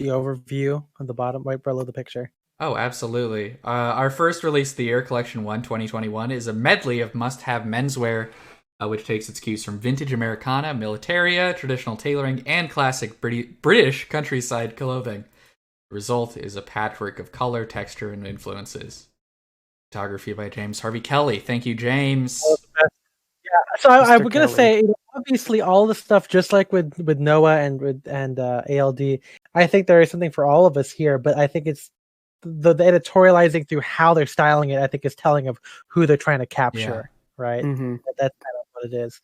overview on the bottom right below the picture? Oh, absolutely. Our first release of the year, Collection 1 2021, is a medley of must-have menswear, which takes its cues from vintage Americana, militaria, traditional tailoring, and classic British countryside clothing. The result is a patchwork of color, texture, and influences. Photography by James Harvey Kelly. Thank you, James. Yeah, so I'm gonna say, obviously, all the stuff, just like with Noah and ALD, I think there is something for all of us here. But I think it's the editorializing through how they're styling it, I think, is telling of who they're trying to capture, right? That's kind of what it is.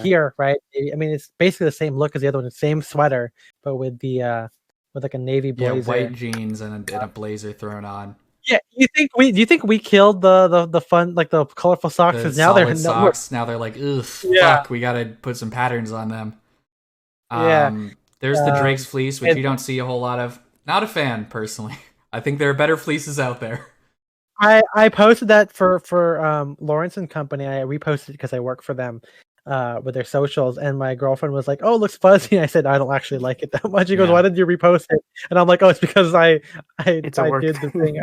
Here, right? I mean, it's basically the same look as the other one, the same sweater, but with like a navy blazer, white jeans and a blazer thrown on. Yeah, do you think we killed the fun, like the colorful socks? Because now they're socks. Now they're like, ugh, fuck, we gotta put some patterns on them. There's the Drake's fleece, which you don't see a whole lot of. Not a fan, personally. I think there are better fleeces out there. I posted that for Lawrence and Company. I reposted it because I work for them with their socials, and my girlfriend was like, "Oh, it looks fuzzy." I said, "I don't actually like it that much." She goes, "Why did you repost it?" And I'm like, "Oh, it's because I did the thing.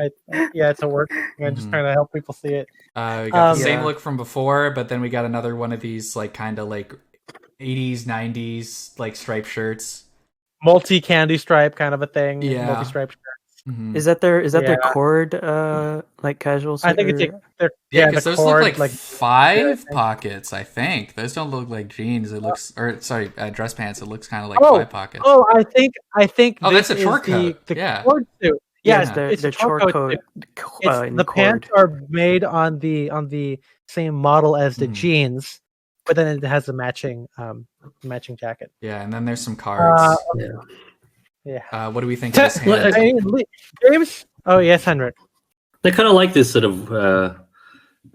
It's a work. I'm just trying to help people see it." We got the same look from before, but then we got another one of these like kind of like 80s, 90s like striped shirts, multi candy stripe kind of a thing. Multi striped. Is that their cord like casual? I think it's because those look like 5 pockets. I think those don't look like jeans. It looks dress pants. It looks kind of like 5 pockets. Oh, I think. Oh, that's a short coat. The cord suit. Yeah, it's the short coat. The pants are made on the same model as the jeans, but then it has a matching jacket. Yeah, and then there's some cards. Yeah. What do we think of this hand? James? Oh, yes, Henrik. They kind of like this sort of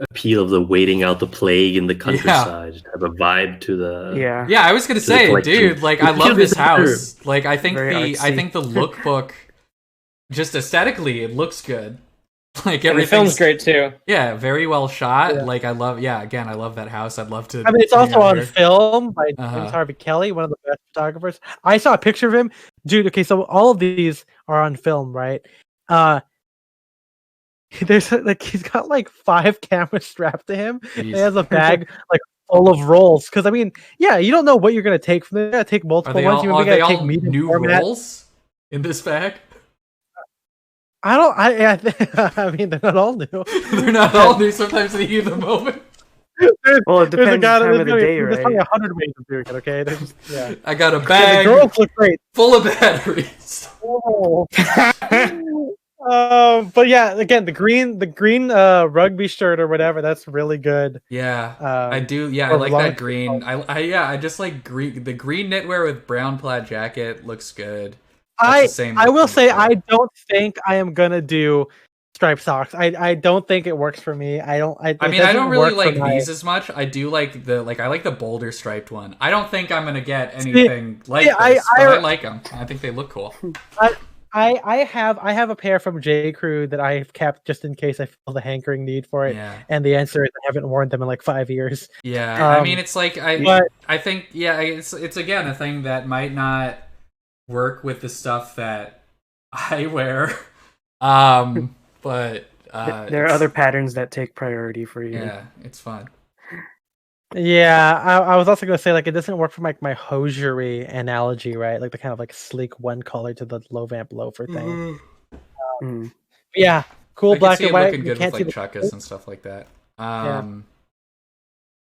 appeal of the waiting out the plague in the countryside. Have a vibe to the Yeah, I was gonna say, dude, like I love this house. Like I think the lookbook, just aesthetically, it looks good. Like the film's great too. Yeah, very well shot. Yeah. Like I love that house. I'd love to. I mean, it's also on film by James Harvey Kelly, one of the best photographers. I saw a picture of him, dude. Okay, so all of these are on film, right? There's like he's got like 5 cameras strapped to him. He has a bag like full of rolls. Because I mean, you don't know what you're gonna take from there. You gotta take multiple ones. Are they all new rolls in this bag? I mean, they're not all new. They're not all new. Sometimes they heat the moment. Well, it There's a depends guy, time of the day, there's probably right? 100 ways of doing it. Okay, there's just, yeah. I got a Yeah, the bag girls look great. full of batteries. Oh. But yeah, again, the green rugby shirt or whatever, that's really good. Yeah, I do. Yeah, I or like long that green. I just like green. The green knitwear with brown plaid jacket looks good. That's the same I look will from say before. I don't think I am gonna do striped socks. I don't think it works for me. I mean, I it don't doesn't really work for like my- these as much. I do like I like the boulder striped one. I don't think I'm gonna get anything like see, this, but I- I like them. I think they look cool. I have a pair from J Crew that I've kept just in case I feel the hankering need for it. Yeah. And the answer is I haven't worn them in like 5 years. Yeah, I Um, mean, it's like but- I think it's again a thing that might not work with the stuff that I wear. But There are other patterns that take priority for you. yeah, it's fun. Yeah, I was also gonna say like it doesn't work for like my hosiery analogy, right? Like the kind of like sleek one color to the low vamp loafer thing. Mm. Yeah, cool I can black see and it white. looking You good can't with see like the chukkas and stuff like that. Yeah.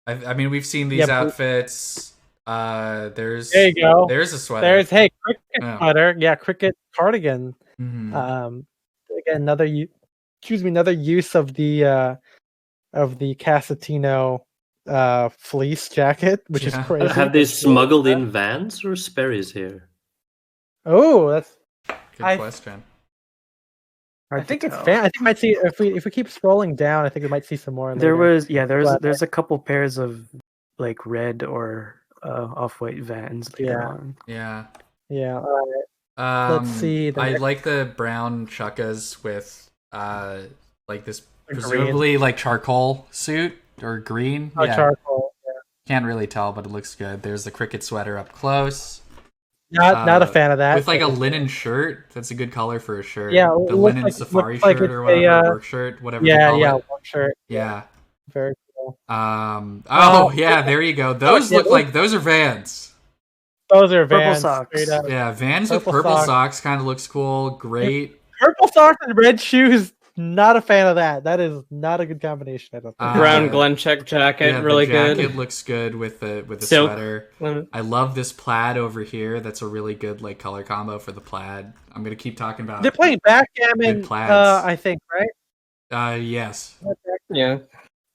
I mean, we've seen these Yeah, but- outfits. There's There you go. There's a sweater. There's cricket Yeah. sweater. Yeah, cricket cardigan. Mhm. Again, another use of the Casatino fleece jacket, which Yeah. is crazy. Have they smuggled in Vans or Sperry's here? Oh, that's. Good I- question. Hard I to think it's tell. fan. I think we might see if we keep scrolling down. I think we might see some more. There later. was But- there's a couple pairs of like red or off-white Vans later Yeah. on. Yeah. Yeah. All right. Let's see the I next- like the brown chukkas with like this The green. presumably like charcoal suit or green. Oh, Yeah. charcoal. Can't really tell, but it looks good. There's the cricket sweater up close. Not a fan of that. With like a linen shirt. That's a good color for a shirt. Yeah, the it looks linen like- safari looks like shirt or it's a, whatever, work shirt, whatever they Yeah, call yeah, it. work shirt. Yeah. Very cool. Oh yeah, there you go. Those yeah, look like those are Vans. Those are Purple Vans. socks. Straight up. Yeah, Vans with Purple purple socks. socks kind of looks cool. Great. Purple socks and red shoes. Not a fan of that. That is not a good combination. I don't think. Brown Glencheck jacket, Yeah, really the jacket good. looks good with the Silk. sweater. I love this plaid over here. That's a really good like color combo for the plaid. I'm gonna keep talking about. They're playing backgammon. Good plaids. I think, right? Yes. Yeah.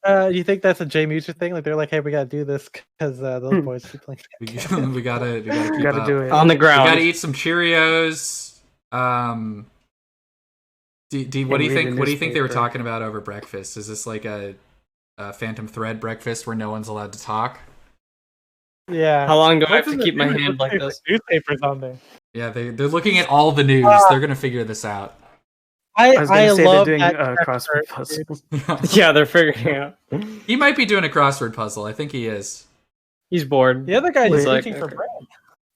Do you think that's a Jay Muser thing? Like they're like, hey, we gotta do this because those boys keep playing. We gotta keep Gotta up. do it. On the We ground. gotta eat some Cheerios. What do you And read think? the What do you think they were newspaper. talking about over breakfast? Is this like a Phantom Thread breakfast where no one's allowed to talk? Yeah. How long do I have What's to the keep my news- hand like what's this? the Newspapers on there. Yeah, they're looking at all the news. They're gonna figure this out. I was I gonna say love they're doing that a chapter, crossword dude. puzzle. Yeah, they're figuring out. He might be doing a crossword puzzle. I think he is. He's bored. The other guy's Wait. just Like, reaching for okay. bread.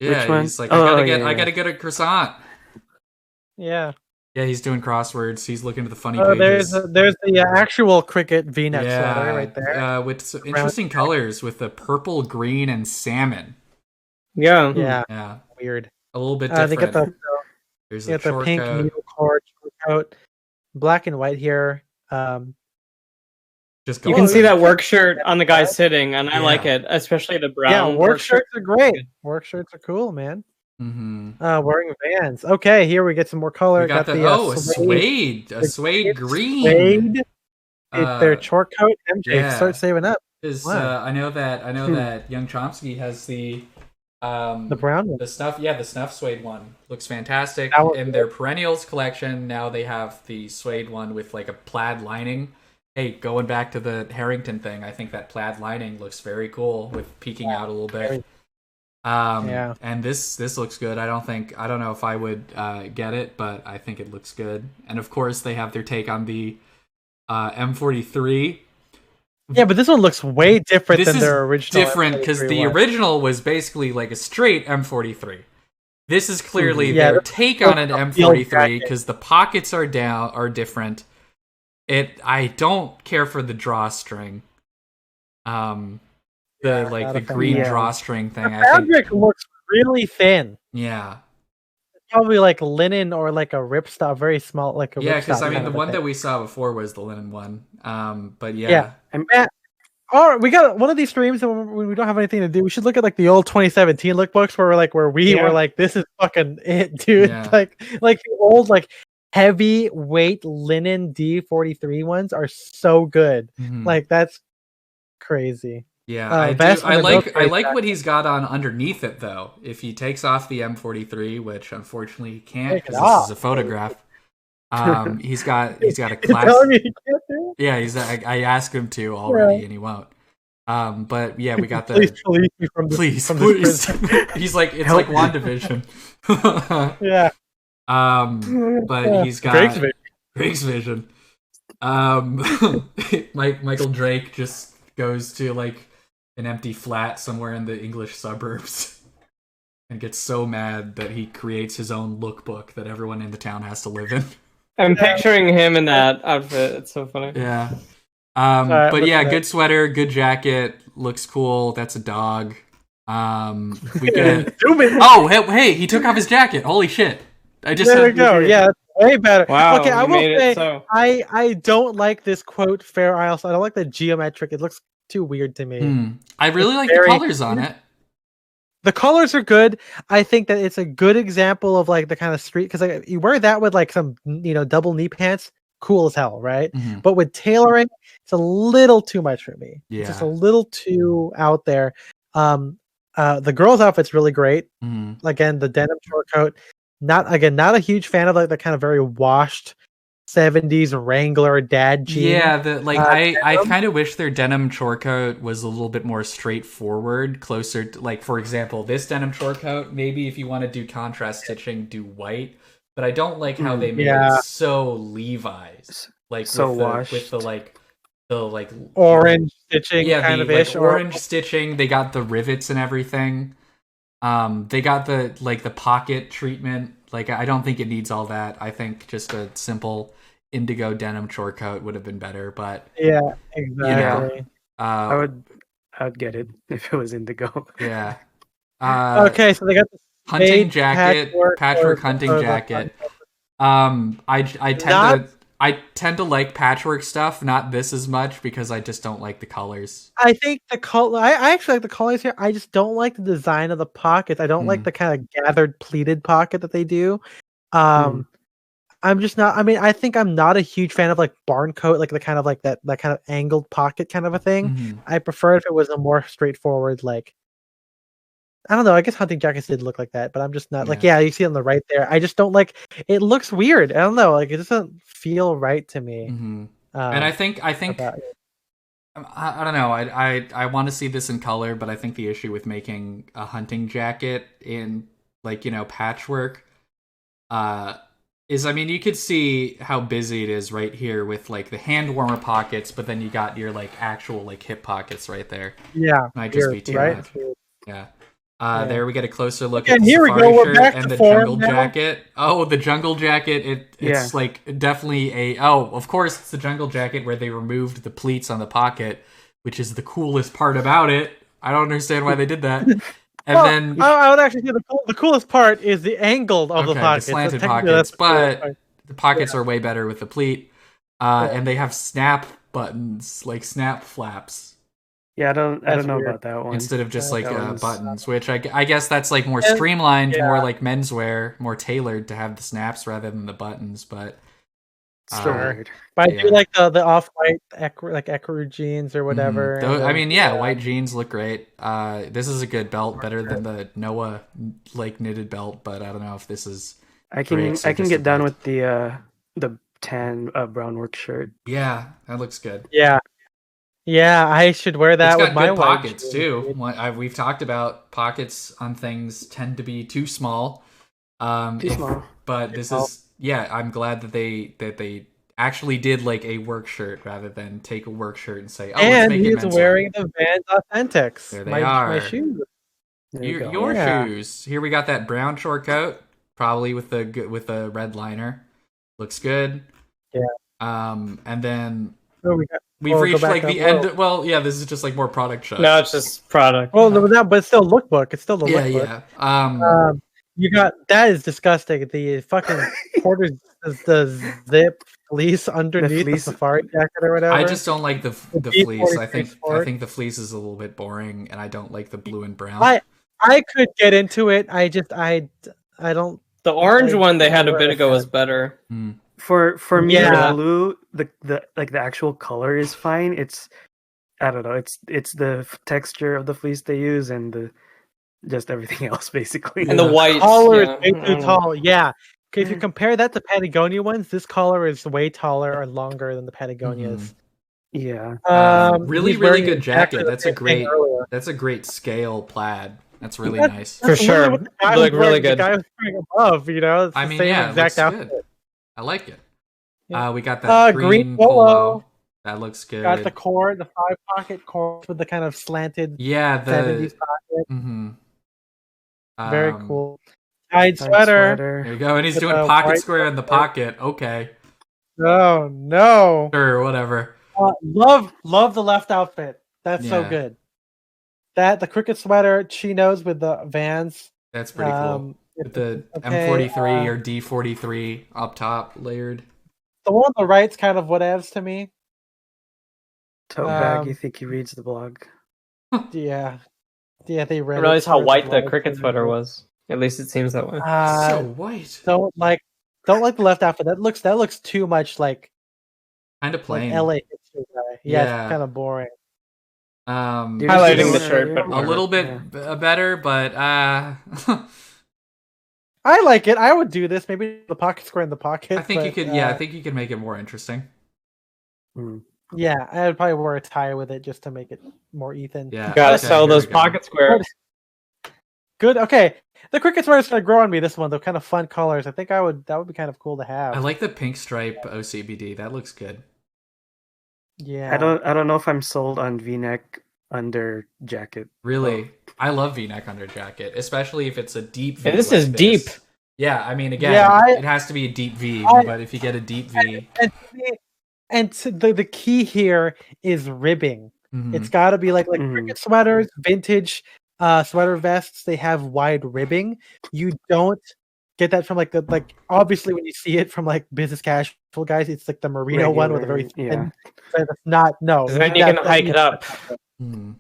Yeah, Which one? he's like, Oh, I yeah. gotta get a croissant. Yeah. Yeah, he's doing crosswords. He's looking at the funny Oh, pages. there's the actual cricket V-neck sweater right there. with some interesting colors with the purple, green, and salmon. Yeah. Yeah. Yeah, Weird. a little bit They different. got There's the a short pink coat. needle cord short coat, black and white here. Just You go can with see it. that work shirt on the guy sitting, and I Yeah. like it, especially the brown Yeah, work shirts are great. Work shirts are cool, man. Mhm. Wearing Vans. Okay, here we get some more color. We got a suede green. Suede. Their Uh, short coat. MJ, yeah. start saving up. Is Wow. I know that young Chomsky has the The brown one. the snuff suede one looks fantastic That was in their perennials collection. Now they have the suede one with like a plaid lining. Hey, going back to the Harrington thing, I think that plaid lining looks very cool with peeking out a little bit. Yeah. And this looks good. I don't know if I would get it, but I think it looks good. And of course, they have their take on the M43. Yeah, but this one looks way different This than is their original. different because the M43 one. original was basically like a straight M43. This is clearly Yeah, their that's take on an the M43 jacket. because the pockets are different. I don't care for the drawstring. The not the a fan. green Yeah. drawstring thing. The I think. fabric looks really thin. Yeah. It's probably like linen or like a ripstop, very small, like a Yeah, ripstop because I mean kind the of a one thing. that we saw before was the linen one. But Yeah. And Matt, Or we got one of these streams, and when we don't have anything to do, we should look at like the old 2017 lookbooks where we're like, where we were like, this is fucking it, dude. Yeah. Like the old like heavy weight linen D43 ones are so good. Mhm. Like that's crazy. Yeah, I like what he's got on underneath it though. If he takes off the M43, which unfortunately he can't Take it because off. this is a photograph. He's got a You're class. telling me he can't do it? Yeah, I asked him to already, and he won't. But yeah, we got the Please release me from this. please. From this prison. He's like it's like WandaVision. Yeah. But he's got Greg's vision. Michael Drake just goes to like an empty flat somewhere in the English suburbs and gets so mad that he creates his own lookbook that everyone in the town has to live in. I'm picturing him in that outfit. It's so funny. Yeah. Right, but yeah, that. good sweater, good jacket, looks cool. That's a dog. We get Oh, hey, he took off his jacket. Holy shit. There we go. Yeah, that's way better. Wow. Okay, I will say so. I don't like this quote Fair Isle. I don't like the geometric. It looks too weird to me. I really like very- the colors on it. The colors are good. I think that it's a good example of like the kind of street because like, you wear that with like some double knee pants, cool as hell, right? Mhm. But with tailoring, it's a little too much for me. Yeah. It's just a little too out there. The girl's outfit's really great. Mhm. Again, the denim short coat. Not a huge fan of like the kind of very washed 70s Wrangler dad jean. Yeah, I kind of wish their denim short coat was a little bit more straightforward, closer to, like, for example, this denim short coat, maybe if you want to do contrast stitching, do white, but I don't like how they made it so Levi's, like So with the orange stitching kind of like ish. orange stitching. They got the rivets and everything. They got the pocket treatment. Like, I don't think it needs all that. I think just a simple indigo denim short coat would have been better. But yeah, exactly. I would get it if it was indigo. Yeah. Okay, so they got the hunting jacket, patchwork hunting jacket. I tend to like patchwork stuff, not this as much because I just don't like the colors. I think the color. I actually like the colors here. I just don't like the design of the pockets. I don't like the kind of gathered pleated pocket that they do. I'm just not. I mean, I think I'm not a huge fan of like barn coat, like the kind of like that kind of angled pocket kind of a thing. Mhm. I prefer if it was a more straightforward like. I don't know. I guess hunting jackets did look like that, but I'm just not like. Yeah, you see it on the right there. I just don't like. It looks weird. I don't know. Like it doesn't feel right to me. And I think I don't know. I want to see this in color, but I think the issue with making a hunting jacket in like patchwork, is I mean you could see how busy it is right here with like the hand warmer pockets, but then you got your like actual like hip pockets right there. Yeah, might just be too much. Yeah. There we get a closer look at the here we safari go. We're shirt back and to the form jungle now. jacket. Oh, the jungle jacket. It's like definitely of course it's the jungle jacket where they removed the pleats on the pocket, which is the coolest part about it. I don't understand why they did that. And then I would actually say the coolest part is the angle of the pockets. the slanted So pockets, that's but the pockets are way better with the pleat. And they have snap buttons, like snap flaps. Yeah, I don't know weird. about that one. Instead of just like that one's- buttons, which I guess that's like more streamlined, more like menswear, more tailored to have the snaps rather than the buttons. But Still weird. But I do like the off-white ecru jeans or whatever. I mean, white jeans look great. This is a good belt, better than the Noah like knitted belt. But I don't know if this is. I can get down with the tan brown work shirt. Yeah, that looks good. Yeah, I should wear that It's with got my good white pockets jeans, too. dude. We've talked about pockets on things tend to be too small. Small. But this is I'm glad that they actually did like a work shirt rather than take a work shirt and say, And let's make it he's menswear. wearing the Vans Authentics. There they my are. shoes. Your Yeah. shoes. Here we got that brown short coat, probably with the red liner. Looks good. Yeah. And then We've we've reached like the end. Well, yeah, this is just like more product shots. No, it's just product. Well, no, but it's still lookbook. It's still the lookbook. Yeah. You got that is disgusting. The fucking porter's the zip fleece underneath the fleece- safari jacket or whatever. I just don't like the B43 fleece. I sport. think the fleece is a little bit boring, and I don't like the blue and brown. I could get into it. I don't. The orange I one they had a never bit ago was had- better. For me, Yeah. the blue, the actual color is fine. It's I don't know. It's the texture of the fleece they use and the just everything else basically. And the white. collar yeah, is way I too don't know. tall. Yeah. If you compare that to Patagonia ones, this collar is way taller or longer than the Patagonias. Yeah. Really, he's really wearing good exactly jacket. the That's a same thing earlier. that's a great scale plaid. That's really That's- nice. For sure. what the guy Look was really wearing, good. The guy was wearing above, It's I the mean, same yeah, it looks exact outfit. good. I like it. Yeah. We got that green green polo. polo. That looks good. Got the cord, the 5-pocket cord with the kind of slanted Yeah, 70s the pocket. mm-hmm. Very cool. Tied Tight sweater. There you go, and he's With doing the pocket white square in the sweater. pocket. Okay, Oh no. sure, whatever. Love the left outfit. That's so Yeah. good. The cricket sweater, chinos with the Vans. That's pretty cool. With the okay, M43 or D43 up top layered. The one on the right's kind of whatevs to me. Tote bag. Um, You think he reads the blog? Yeah, they I read. realized how it, white the blog, cricket and sweater everything. was. At least it seems that way. So white. Don't like the left outfit. That looks too much like Kind of plain. LA hipster guy. Yeah, Yeah. it's kind of boring. You're Highlighting the just- shirt, but A little bit Yeah. better, but I like it. I would do this. Maybe the pocket square in the pocket. I think you but, could. Yeah, I think you could make it more interesting. Yeah, I would probably wear a tie with it just to make it more Ethan. Yeah, Gotta okay, sell here those we go. pocket squares. Good. Okay, the cricket sweater's gonna grow on me. This one, the kind of fun colors. I think that would be kind of cool to have. I like the pink stripe OCBD. That looks good. Yeah. I don't know if I'm sold on V-neck under jacket. Really, I love V-neck under jacket, especially if it's a deep V. And this like is deep. Yeah, I mean, again, Yeah, it has to be a deep V, but if you get a deep V, And the key here is ribbing. mhm. It's got to be like Mhm. cricket sweaters, vintage sweater vests. They have wide ribbing. You don't get that from like obviously when you see it from like business casual guys, it's like the merino one with a very Regular, thin. So that's not no. 'Cause then you can hike it up. Mhm.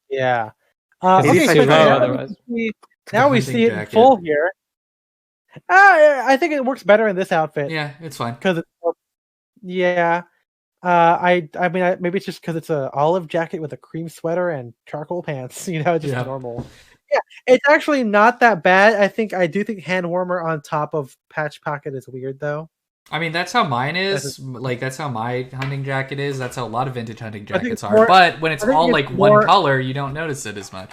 Yeah. It's Maybe Okay, if I so too now low we otherwise. see- now we hunting see it in jacket. full here. I think it works better in this outfit. Yeah, it's fine. Because it's yeah. I mean maybe it's just because it's a olive jacket with a cream sweater and charcoal pants. Just Yeah. normal. Yeah, it's actually not that bad. I do think hand warmer on top of patch pocket is weird though. I mean, that's how mine is. Like, that's how my hunting jacket is. That's how a lot of vintage hunting I think jackets it's are. more- But when it's I think all it's like more- one color, you don't notice it as much.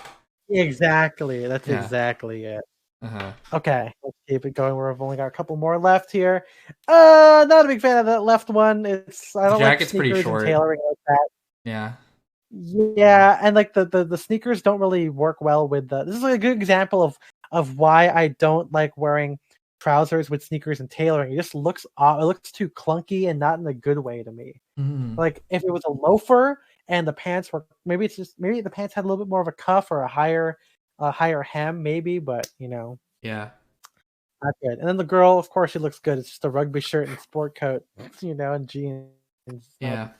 Exactly. That's Yeah. exactly it. Uh-huh. Okay, let's keep it going. We've only got a couple more left here. Not a big fan of that left one. I don't like jacket's pretty sneakers short. and tailoring like that. Yeah. Yeah, and like the sneakers don't really work well with the. This is like a good example of why I don't like wearing trousers with sneakers and tailoring. It just looks it looks too clunky and not in a good way to me. Mhm. Like if it was a loafer and the pants were maybe the pants had a little bit more of a cuff or a higher hem maybe, but Yeah. not good. And then the girl, of course, she looks good. It's just a rugby shirt and sport coat, and jeans. Yeah.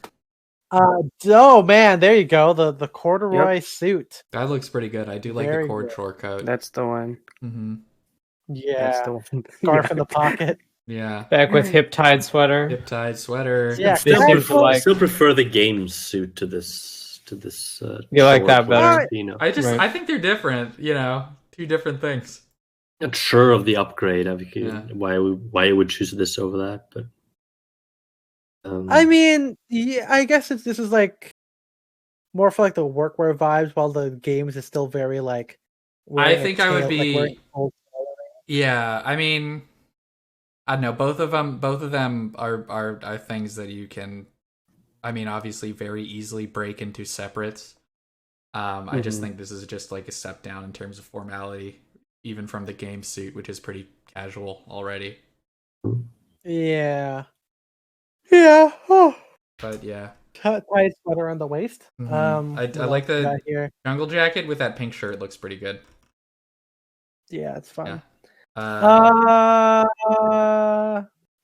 Oh man, there you go. The corduroy suit. That looks pretty good. I do like Very the cord good. short coat. That's the one. Mm-hmm. That's Yeah, the one. scarf in the pocket. Yeah. Back with hip tied sweater. Hip tied sweater. Yeah, They I seem to like- still prefer the game suit to this. You like that short better? one, I Right. think they're different. Two different things. Not sure of the upgrade. Yeah. Why I would choose this over that, but I mean, yeah, I guess this is like more for like the workwear vibes, while the games is still very like. I think I would be. wearing old Yeah, I mean, I don't know. Both of them are things that you can. I mean, obviously, very easily break into separates. I just think this is just like a step down in terms of formality, even from the game suit, which is pretty casual already. Yeah. Yeah. Oh. But yeah, Tight sweater on the waist. Mhm. I what like else we the- got here. jungle jacket with that pink shirt looks pretty good. Yeah, it's fun. Yeah.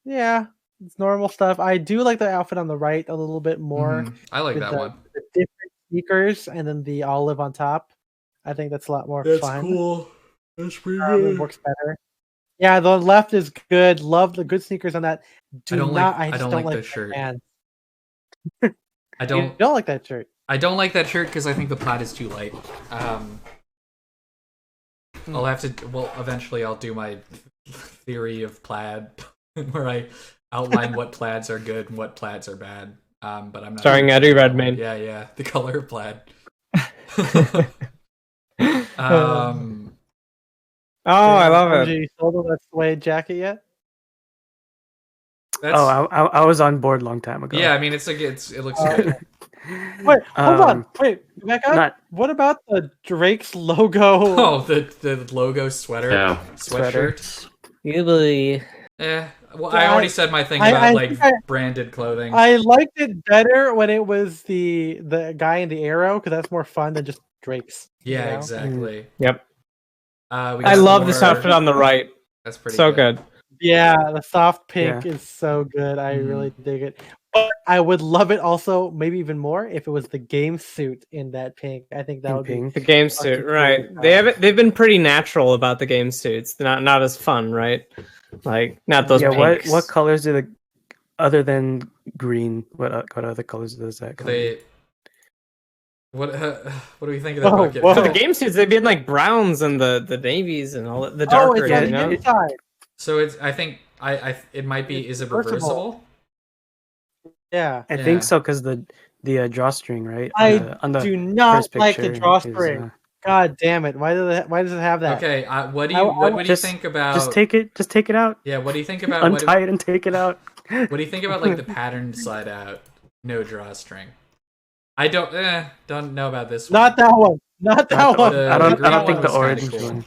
Yeah, it's normal stuff. I do like the outfit on the right a little bit more. I like with that one. The different sneakers and then the olive on top. I think that's a lot more That's fun. cool. That's pretty It good. works better. Yeah, the left is good. Love the good sneakers on that. I don't I just don't like the shirt. pants. I You don't don't like that shirt. I don't like that shirt because I think the plaid is too light. I'll have to. Well, eventually I'll do my theory of plaid, where I outline what plaids are good and what plaids are bad. But I'm not. Starring Eddie Redmayne. Yeah, the color of plaid. Oh, I love Did it. you sold that suede jacket yet? That's, I was on board a long time ago. yeah, I mean, it looks good. Wait, hold on. Wait, back up. Not What about the Drake's logo? Oh, the logo sweater, sweatshirt. Really? Well, Yeah, I already said my thing I about think I- branded clothing. I liked it better when it was the guy in the arrow because that's more fun than just Drake's. Yeah, you know? exactly. Yep. We I got love this more- outfit on the right. That's pretty So good. Yeah, the soft pink Yeah. is so good. I Mhm. really dig it. But I would love it also, maybe even more, if it was the game suit in that pink. I think that in would be. pink. The game suit, Fucking right? cool. They've been pretty natural about the game suits. They're not as fun, right? Like not those Yeah, pinks. what colors do the other than green? What other colors does that? Come in? They. What do we think of that Whoa, bucket? whoa. For the game suits, they've been like browns and the navies and all the Oh, darker, it's on you the know? inside. So it's. I think it might be. Is it Reversible. reversible? Yeah. I Yeah. think so because the drawstring, right? I on the do not first like the picture is, drawstring. God damn it! Why does it have that? Okay. What do I- you I what would do you just- think about? Just take it out. Yeah. What do you think about? Untie it and take it out. What do you think about like the patterned slide out, no drawstring? I don't know about this one. Not that one. Not that Not one. the- I the don't green think one the was kinda orange cool. one.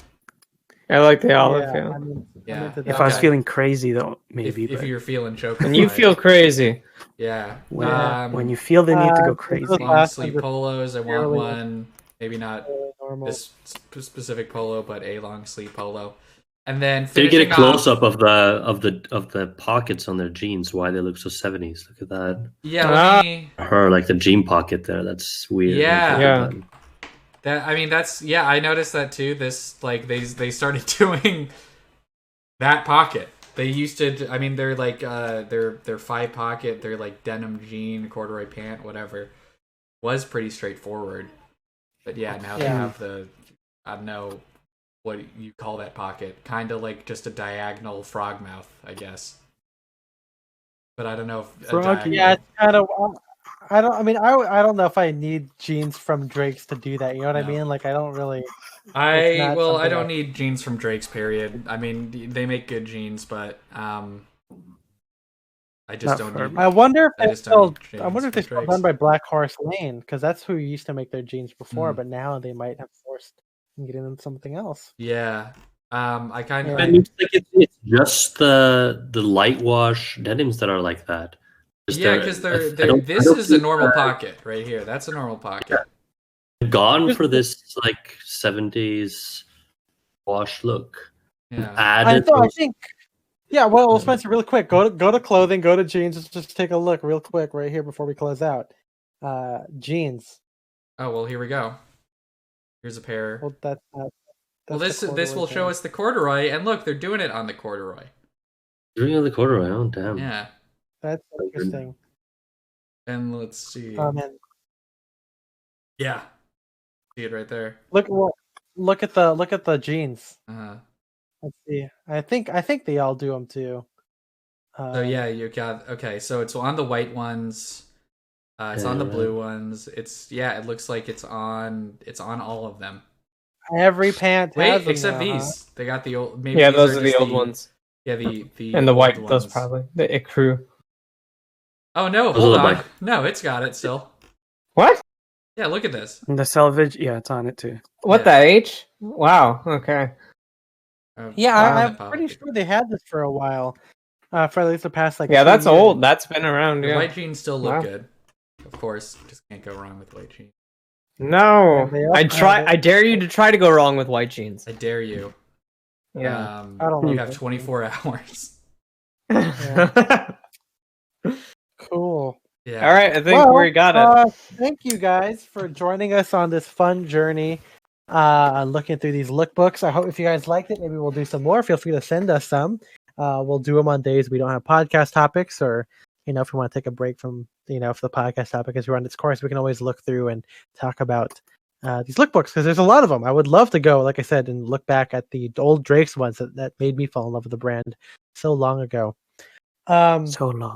I like the olive. Yeah, Yeah. I'm Yeah. into If that. I was Okay. feeling crazy though, If, maybe. if but you're feeling choked. And you feel crazy. Yeah. when you feel the need to go crazy. those long last sleeve ones are polos, I want fairly- one. Maybe not normal. this specific polo, but a long sleeve polo. And then Did you get a finishing close off- up of the pockets on their jeans? Why they look so 70s? Look at that. Yeah, Ah. let me. Her like the jean pocket there. That's weird. Yeah. Yeah. That I mean, that's yeah. I noticed that too. This like they started doing that pocket. They used to. I mean, they're like their 5 pocket. They're like denim jean, corduroy pant, whatever. Was pretty straightforward. But yeah, now they Yeah. have the I don't know what you call that pocket. Kind of like just a diagonal frog mouth, I guess. But I don't know if Froggy. Yeah, it's kind of. I don't. I mean, I don't know if I need jeans from Drake's to do that. You know what I No. mean? Like, I don't really. I not well, I something don't I- need jeans from Drake's. Period. I mean, they make good jeans, but I just Not don't for- need. I wonder if I they just don't still. need I wonder if jeans they're from still done Drake's. by Black Horse Lane because that's who used to make their jeans before, Mm. but now they might have forced and get into something else. Yeah. I kind of. Yeah. It looks like it's just the light wash denims that are like that. Yeah, because this is a normal pocket right here. That's a normal pocket. Gone for this like 70s wash look. Yeah. Added I those- think. Yeah, well, Spencer, real quick, go to clothing, go to jeans. Just take a look real quick right here before we close out. Jeans. Oh well, here we go. Here's a pair. Well, that's Well, this the will corduroy show thing. us the corduroy, and look, they're doing it on the corduroy. Doing on the corduroy. Oh damn. Yeah. That's interesting. And let's see. And Yeah. See it right there. look at the jeans. Uh-huh. Let's see. I think they all do them too. So yeah, you got okay. So it's on the white ones. It's on the blue ones. It looks like it's on all of them. Every pant. has Wait, them except now, huh? these. They got the old. Maybe Yeah, these those are the just old ones. Yeah, the And the old white, ones. those probably. The Icru. Oh no! Those Hold are on. like- No, it's got it still. What? Yeah, look at this. And the salvage, yeah, it's on it too. What Yeah. the H? Wow. Okay. Yeah, Wow. I'm pretty sure they had this for a while. For at least the past like. Yeah, 2 that's years. old. That's been around. The Yeah. white jeans still look Wow. good. Of course, just can't go wrong with white jeans. No. And they also have I dare you to try to go wrong with white jeans. I dare you. Yeah. I don't You like have it. 24 hours. Cool. Yeah. All right, I think we got it. Thank you guys for joining us on this fun journey. Looking through these lookbooks. I hope if you guys liked it, maybe we'll do some more. Feel free to send us some. We'll do them on days we don't have podcast topics, or if we want to take a break from if the podcast topic has run its course, we can always look through and talk about these lookbooks, because there's a lot of them. I would love to go, like I said, and look back at the old Drake's ones that made me fall in love with the brand so long ago. So long.